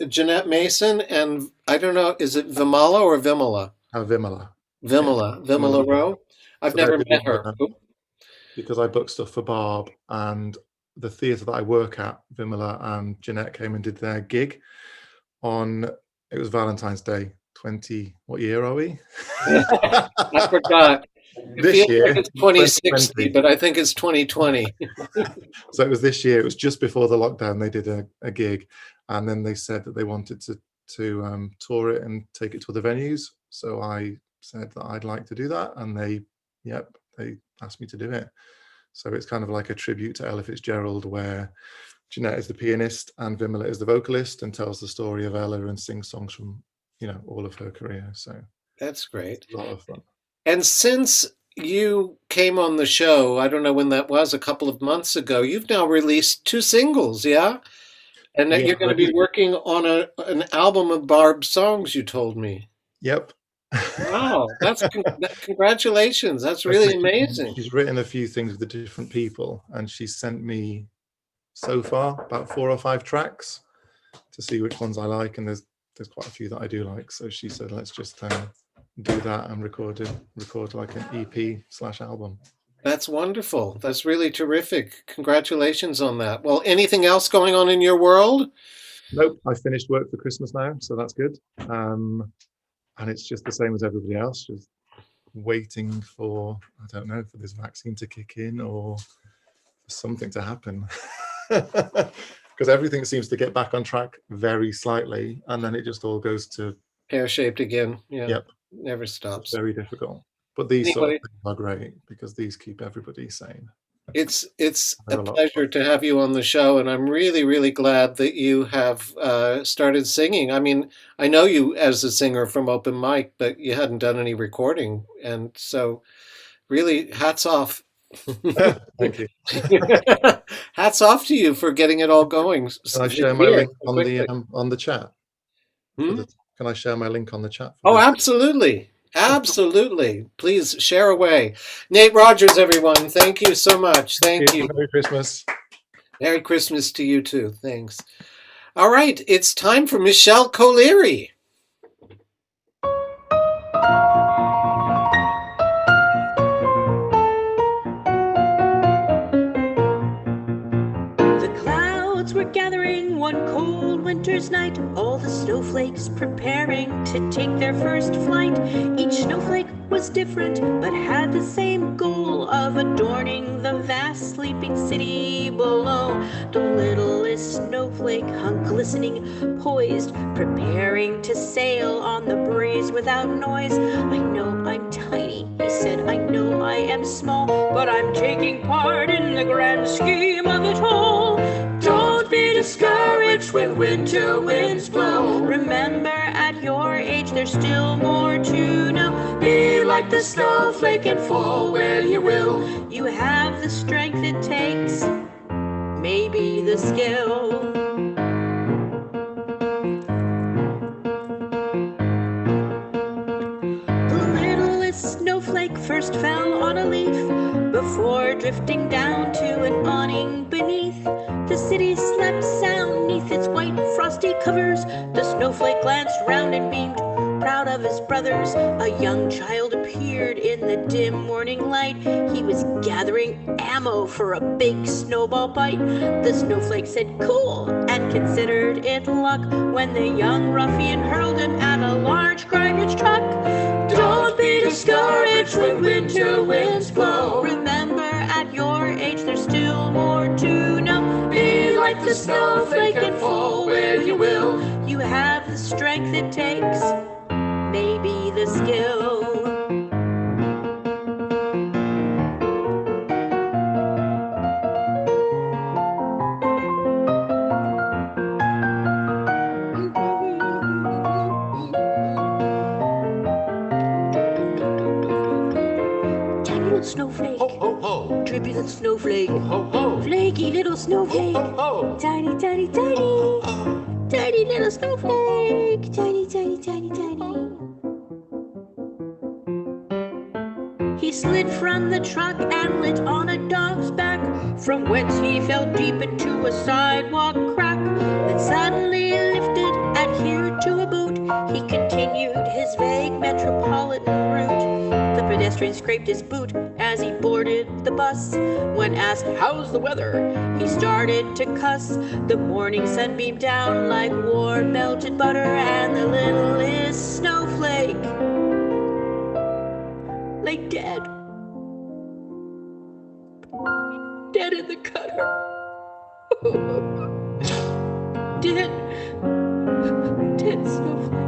Speaker 1: Jeanette Mason, and I don't know, is it Vimala or Vimala?
Speaker 16: Vimala.
Speaker 1: Vimala Rowe? I've never met her.
Speaker 16: Because I booked stuff for Barb, and the theatre that I work at, Vimala and Jeanette came and did their gig on, it was Valentine's Day, what year are we?
Speaker 1: I forgot.
Speaker 16: This year,
Speaker 1: like it's 2060, but I think it's 2020.
Speaker 16: So it was this year. It was just before the lockdown. They did a gig, and then they said that they wanted to tour it and take it to other venues. So I said that I'd like to do that, and they asked me to do it. So it's kind of like a tribute to Ella Fitzgerald, where Jeanette is the pianist and Vimala is the vocalist, and tells the story of Ella and sings songs from all of her career. So
Speaker 1: that's great.
Speaker 16: It's a lot of fun.
Speaker 1: And since you came on the show, I don't know when that was, a couple of months ago, you've now released 2 singles, yeah? And that you're going to be working on an album of Barb's songs, you told me.
Speaker 16: Yep.
Speaker 1: Wow, congratulations. That's really amazing.
Speaker 16: She's written a few things with the different people, and she's sent me so far about 4 or 5 tracks to see which ones I like, and there's quite a few that I do like. So she said, let's just do that and record like an EP/album.
Speaker 1: That's wonderful. That's really terrific. Congratulations on that. Well, anything else going on in your world?
Speaker 16: Nope, I finished work for Christmas now, so that's good. And it's just the same as everybody else, just waiting for, I don't know, for this vaccine to kick in or for something to happen. Because everything seems to get back on track very slightly, and then it just all goes to
Speaker 1: pear-shaped again. Yeah.
Speaker 16: Yep.
Speaker 1: Never stops.
Speaker 16: It's very difficult. But these sort of things are great because these keep everybody sane.
Speaker 1: It's a pleasure to have you on the show, and I'm really, really glad that you have started singing. I mean, I know you as a singer from open mic, but you hadn't done any recording, and so really hats off.
Speaker 16: Thank you.
Speaker 1: Hats off to you for getting it all going.
Speaker 16: Can I share my link on the chat? Can I share my link on the chat?
Speaker 1: Oh, absolutely. Absolutely. Please share away. Nate Rogers, everyone. Thank you so much. Thank you.
Speaker 16: Merry Christmas.
Speaker 1: Merry Christmas to you too. Thanks. All right. It's time for Michelle Colery.
Speaker 17: Were gathering one cold winter's night, all the snowflakes preparing to take their first flight. Each snowflake was was different, but had the same goal of adorning the vast sleeping city below. The littlest snowflake hung glistening, poised, preparing to sail on the breeze without noise. I know I'm tiny, he said, I know I am small, but I'm taking part in the grand scheme of it all. Don't be discouraged when winter winds blow. Remember, at your age, there's still more to know. Be like the snowflake and fall where you will. You have the strength it takes, maybe the skill. The littlest snowflake first fell on a leaf before drifting down to an awning beneath. The city slept sound neath its white frosty covers. The snowflake glanced round and beamed, proud of his brothers. A young child appeared in the dim morning light. He was gathering ammo for a big snowball bite. The snowflake said cool and considered it luck when the young ruffian hurled him at a large garbage truck. Don't be discouraged when winter winds blow. Remember, at your age, there's still more to know. Be like the snowflake and fall where you will. You have the strength it takes, maybe the skill. Snowflake, ho ho ho! Drippy little snowflake, ho ho ho! Flaky little snowflake, ho ho ho! Tiny, tiny, tiny, ho, ho. Tiny little snowflake, tiny, tiny, tiny, tiny. He slid from the truck and lit on a dog's back, from whence he fell deep into a sidewalk crack. Then suddenly lifted, adhered to a boot, he continued his vague metropolitan route. The pedestrian scraped his boot as he boarded the bus. When asked, how's the weather, he started to cuss. The morning sun beamed down like warm melted butter, and the littlest snowflake lay dead. Dead in the gutter. Dead. Dead snowflake.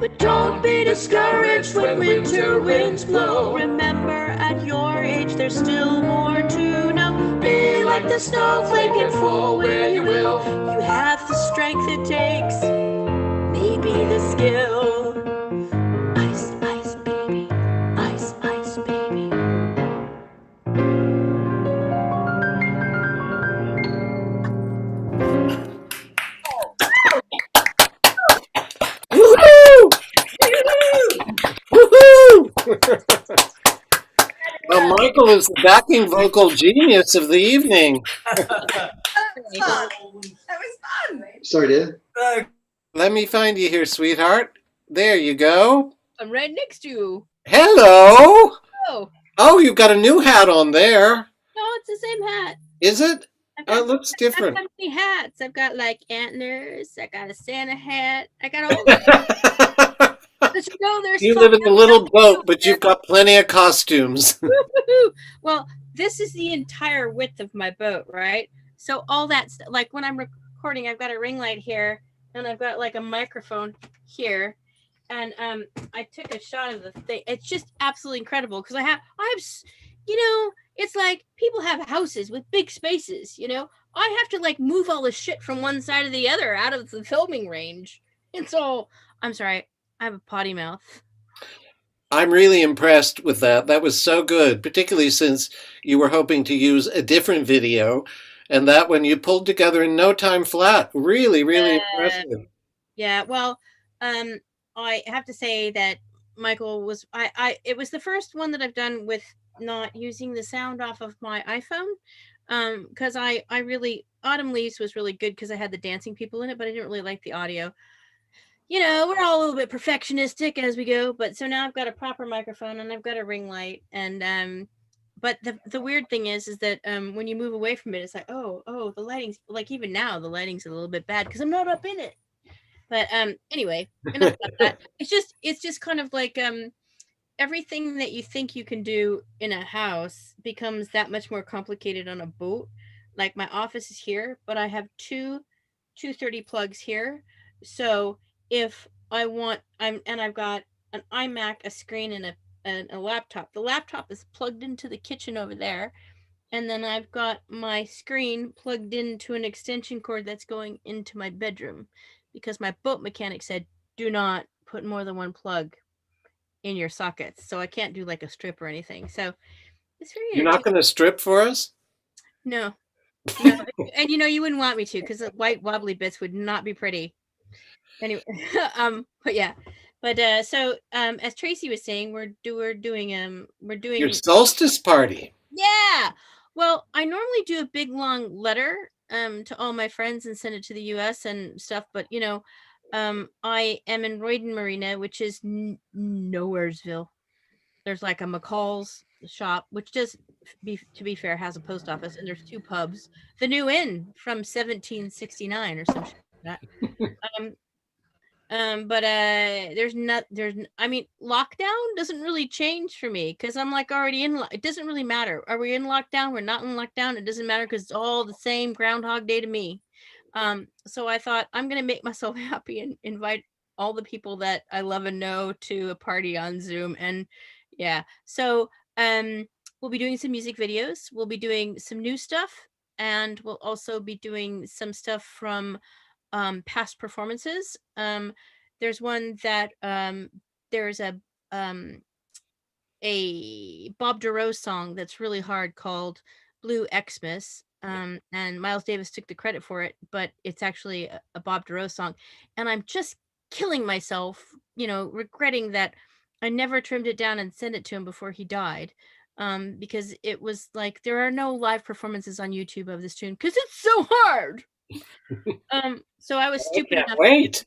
Speaker 17: But don't be discouraged when winter winds blow. Remember, at your age, there's still more to know. Be like the snowflake and fall where you will. You have the strength it takes, maybe the skill. Ice, ice, baby. Ice, ice, baby.
Speaker 1: Well, Michael is the backing vocal genius of the evening.
Speaker 15: That was fun.
Speaker 18: Sorry, dear.
Speaker 1: Let me find you here, sweetheart. There you go.
Speaker 19: I'm right next to you.
Speaker 1: Hello.
Speaker 19: Oh.
Speaker 1: Oh, you've got a new hat on there.
Speaker 19: No, it's the same hat.
Speaker 1: Is it? It looks different.
Speaker 19: I've got many hats. I've got like antlers. I got a Santa hat. I got all that. But you know, there's
Speaker 1: You live in a little boat, but you've got plenty of costumes.
Speaker 19: Well, this is the entire width of my boat, right? So all that stuff, like when I'm recording, I've got a ring light here, and I've got like a microphone here, and I took a shot of the thing. It's just absolutely incredible because I have, you know, it's like people have houses with big spaces, you know. I have to like move all the shit from one side to the other out of the filming range. And so, I'm sorry, I have a potty mouth.
Speaker 1: I'm really impressed with that. That was so good, particularly since you were hoping to use a different video, and that one you pulled together in no time flat. Really, really impressive.
Speaker 19: Yeah, well, I have to say that Michael was, it was the first one that I've done with not using the sound off of my iPhone, because I really, Autumn Leaves was really good because I had the dancing people in it, but I didn't really like the audio. You know, we're all a little bit perfectionistic as we go, but so now I've got a proper microphone and I've got a ring light, and but the weird thing is that when you move away from it, it's like, oh, the lighting's like, even now the lighting's a little bit bad because I'm not up in it. But anyway, enough about that. It's just kind of like everything that you think you can do in a house becomes that much more complicated on a boat. Like my office is here, but I have two 230 plugs here. So if I want, I've got an iMac, a screen, and a laptop. The laptop is plugged into the kitchen over there. And then I've got my screen plugged into an extension cord that's going into my bedroom, because my boat mechanic said, do not put more than one plug in your sockets. So I can't do like a strip or anything. So it's very
Speaker 1: You're not going to strip for us?
Speaker 19: No. No. And you wouldn't want me to, because the white wobbly bits would not be pretty. Anyway, but yeah. But so as Tracy was saying, we're doing
Speaker 1: your solstice party.
Speaker 19: Yeah. Well, I normally do a big long letter to all my friends and send it to the US and stuff, but I am in Royden Marina, which is Nowheresville. There's like a McCall's shop, which to be fair, has a post office, and there's two pubs. The New Inn from 1769 or some shit like that. But lockdown doesn't really change for me, because I'm like already in. It doesn't really matter. Are we in lockdown? We're not in lockdown. It doesn't matter, because it's all the same Groundhog Day to me. So I thought I'm gonna make myself happy and invite all the people that I love and know to a party on Zoom. And yeah, so we'll be doing some music videos. We'll be doing some new stuff, and we'll also be doing some stuff from past performances. There's one that there's a Bob DeRose song that's really hard called Blue Xmas. And Miles Davis took the credit for it, but it's actually a Bob DeRose song. And I'm just killing myself, regretting that I never trimmed it down and sent it to him before he died. Because it was like, there are no live performances on YouTube of this tune, because it's so hard. So I was stupid enough.
Speaker 1: Wait.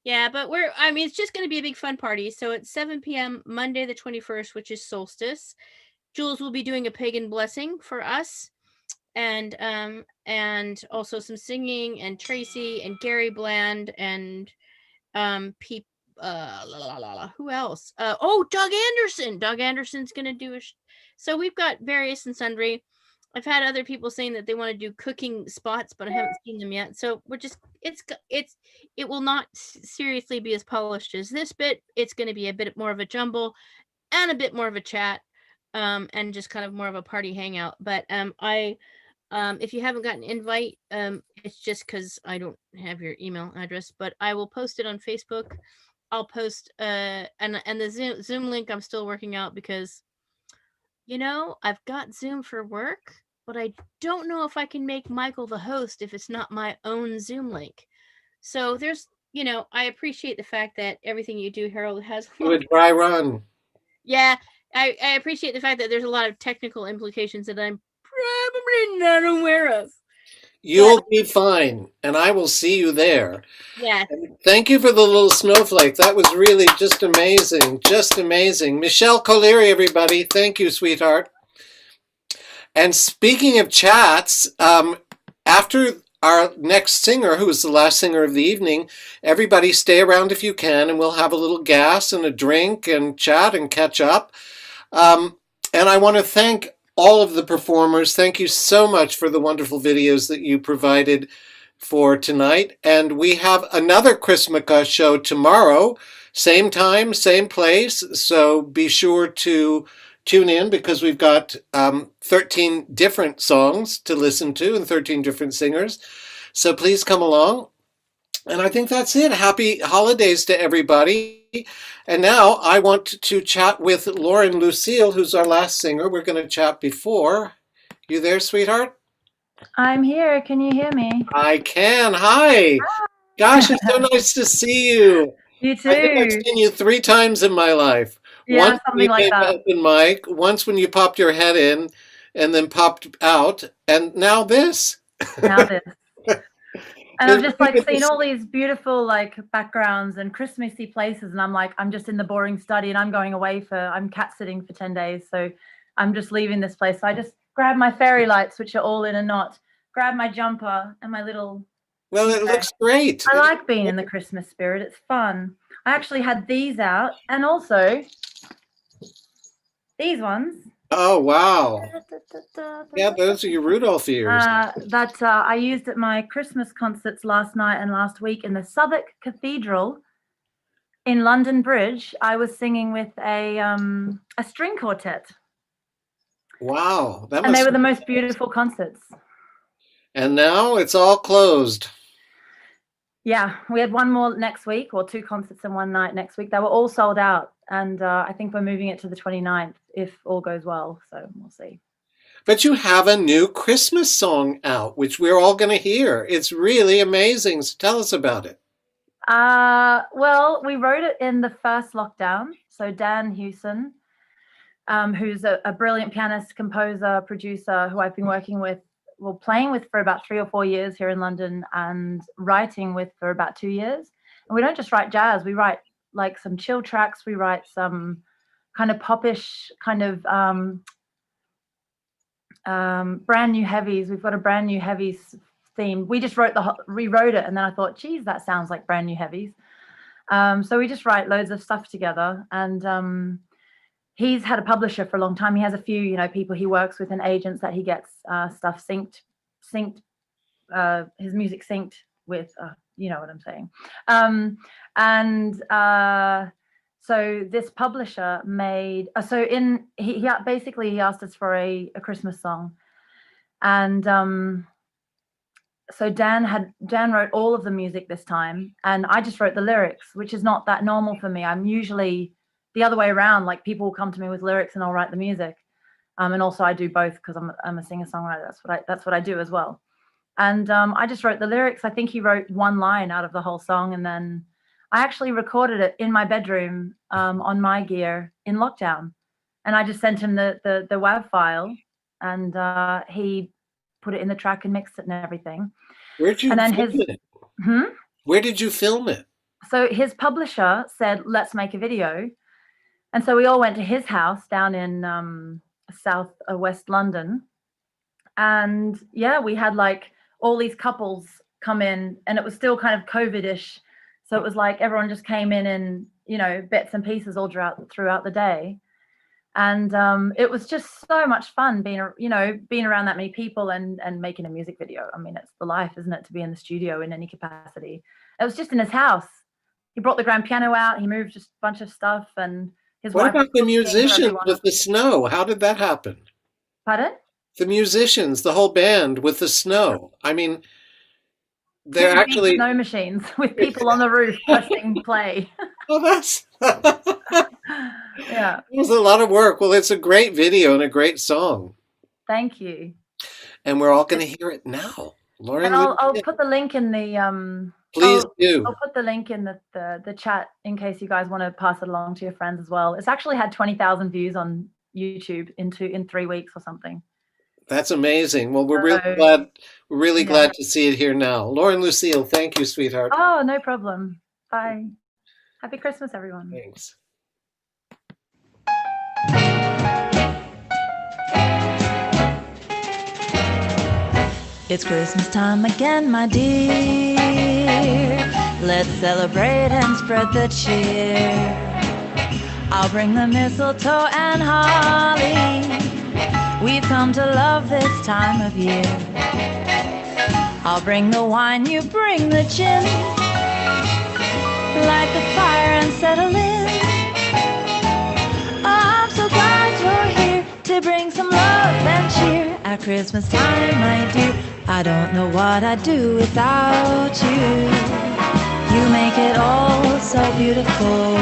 Speaker 19: Yeah, but it's just going to be a big fun party. So it's 7 p.m. Monday the 21st, which is solstice. Jules will be doing a pagan blessing for us, and also some singing, and Tracy and Gary Bland and who else? Doug Anderson. Doug Anderson's going to do so we've got various and sundry. I've had other people saying that they want to do cooking spots, but I haven't seen them yet. So we're just, it will not seriously be as polished as this bit. It's going to be a bit more of a jumble and a bit more of a chat, and just kind of more of a party hangout. But if you haven't gotten an invite, it's just because I don't have your email address, but I will post it on Facebook. I'll post and the Zoom link I'm still working out, because I've got Zoom for work, but I don't know if I can make Michael the host if it's not my own Zoom link. So there's, I appreciate the fact that everything you do, Harold, has
Speaker 1: a dry run.
Speaker 19: Yeah, I appreciate the fact that there's a lot of technical implications that I'm probably not aware of.
Speaker 1: You'll be fine, and I will see you there.
Speaker 19: Yeah.
Speaker 1: And thank you for the little snowflake. That was really just amazing. Just amazing. Michelle Colery, everybody. Thank you, sweetheart. And speaking of chats, after our next singer, who is the last singer of the evening, everybody stay around if you can, and we'll have a little gas and a drink and chat and catch up. And I want to thank all of the performers. Thank you so much for the wonderful videos that you provided for tonight. And we have another Christmukkah show tomorrow, same time, same place. So be sure to tune in, because we've got 13 different songs to listen to and 13 different singers. So please come along. And I think that's it. Happy holidays to everybody. And now I want to chat with Lauren Lucille, who's our last singer. We're going to chat before. You there, sweetheart?
Speaker 18: I'm here. Can you hear me?
Speaker 1: I can. Hi. Gosh, it's so nice to see you.
Speaker 18: You too.
Speaker 1: I think I've seen you 3 times in my life.
Speaker 18: Yeah,
Speaker 1: once
Speaker 18: something like that.
Speaker 1: Open mic, once when you popped your head in and then popped out, and now this.
Speaker 18: Now this. And I've just seen all these beautiful backgrounds and Christmassy places, and I'm like, I'm just in the boring study, and I'm going away I'm cat sitting for 10 days, so I'm just leaving this place. So I just grabbed my fairy lights, which are all in a knot, grabbed my jumper and my little
Speaker 1: Well, it looks great.
Speaker 18: I like being in the Christmas spirit. It's fun. I actually had these out, and also these ones.
Speaker 1: Oh, wow. Yeah, those are your Rudolph ears.
Speaker 18: That I used at my Christmas concerts last night and last week in the Southwark Cathedral in London Bridge. I was singing with a string quartet.
Speaker 1: Wow.
Speaker 18: And they were the most beautiful concerts.
Speaker 1: And now it's all closed.
Speaker 18: Yeah, we had one more next week, or 2 concerts in one night next week. They were all sold out. And I think we're moving it to the 29th if all goes well. So we'll see.
Speaker 1: But you have a new Christmas song out, which we're all going to hear. It's really amazing. So tell us about it.
Speaker 18: Well, we wrote it in the first lockdown. So Dan Hewson, who's a brilliant pianist, composer, producer, who I've been working with, playing with for about 3 or 4 years here in London and writing with for about 2 years. And we don't just write jazz, we write like some chill tracks, we write some kind of popish kind of brand new heavies. We've got a brand new heavies theme. We just rewrote it, and then I thought, geez, that sounds like brand new heavies. So we just write loads of stuff together, and he's had a publisher for a long time. He has a few, people he works with and agents that he gets stuff synced, his music synced with, you know what I'm saying. So this publisher made, he basically asked us for a Christmas song. And so Dan wrote all of the music this time, and I just wrote the lyrics, which is not that normal for me. I'm usually the other way around, like people will come to me with lyrics and I'll write the music. And also I do both because I'm a singer-songwriter. That's what I do as well. And I just wrote the lyrics. I think he wrote one line out of the whole song, and then I actually recorded it in my bedroom on my gear in lockdown. And I just sent him the WAV file, and he put it in the track and mixed it and everything.
Speaker 1: Where'd you film it? Where did you film it?
Speaker 18: So his publisher said, let's make a video. And so we all went to his house down in West London. And yeah, we had like all these couples come in, and it was still kind of COVID-ish. So it was like everyone just came in, bits and pieces all throughout the day. And it was just so much fun being around that many people and making a music video. I mean, it's the life, isn't it, to be in the studio in any capacity. It was just in his house. He brought the grand piano out. He moved just a bunch of stuff, and his wife.
Speaker 1: What about the musicians with the snow? How did that happen?
Speaker 18: Pardon?
Speaker 1: The musicians, the whole band with the snow. I mean, they're actually
Speaker 18: snow machines with people on the roof pressing play.
Speaker 1: Oh, that's
Speaker 18: yeah.
Speaker 1: It was a lot of work. Well, it's a great video and a great song.
Speaker 18: Thank you.
Speaker 1: And we're all going to hear it now. Lauren,
Speaker 18: and I'll put the link in the
Speaker 1: Please do.
Speaker 18: I'll put the link in the chat in case you guys want to pass it along to your friends as well. It's actually had 20,000 views on YouTube in 3 weeks or something.
Speaker 1: That's amazing. Well, we're really glad to see it here now. Lauren Lucille, thank you, sweetheart.
Speaker 18: Oh, no problem. Bye. Happy Christmas, everyone.
Speaker 1: Thanks.
Speaker 20: It's Christmas time again, my dear. Let's celebrate and spread the cheer. I'll bring the mistletoe and holly. We've come to love this time of year. I'll bring the wine, you bring the gin. Light the fire and settle in. Oh, I'm so glad you're here to bring some love and cheer at Christmas time, my dear. I don't know what I'd do without you. You make it all so beautiful.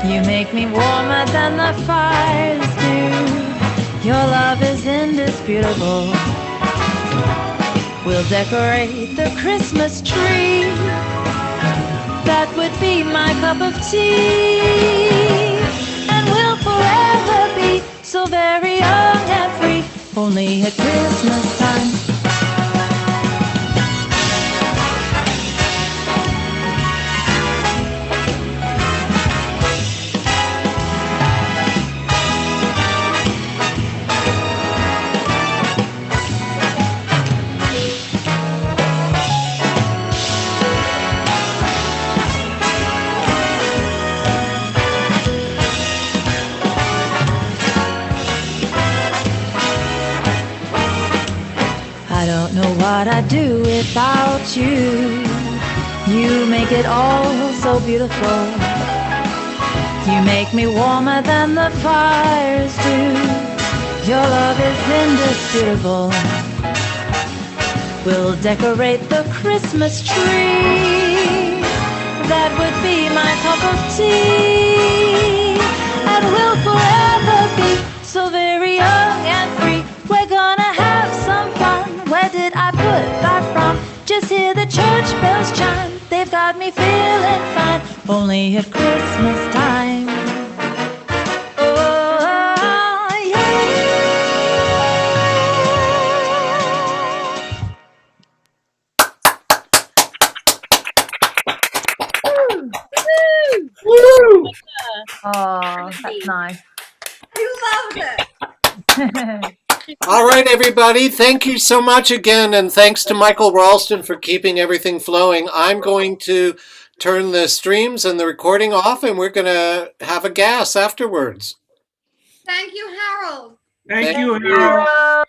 Speaker 20: You make me warmer than the fires do. Your love is indisputable. We'll decorate the Christmas tree. That would be my cup of tea. And we'll forever be so very young and free, only at Christmas time. I don't know what I'd do without you. You make it all so beautiful. You make me warmer than the fires do. Your love is indisputable. We'll decorate the Christmas tree. That would be my cup of tea. And we'll forever be so very young and free. We're gonna have some fun. Where did I put that from? Just hear the church bells chime. They've got me feeling fine. Only at Christmas time.
Speaker 18: Woo! Oh, that's nice.
Speaker 19: I loved it.
Speaker 1: All right, everybody. Thank you so much again. And thanks to Michael Ralston for keeping everything flowing. I'm going to turn the streams and the recording off, and we're going to have a gas afterwards.
Speaker 19: Thank you, Harold.
Speaker 11: Thank
Speaker 1: Thank
Speaker 11: you,
Speaker 1: you.
Speaker 11: Harold.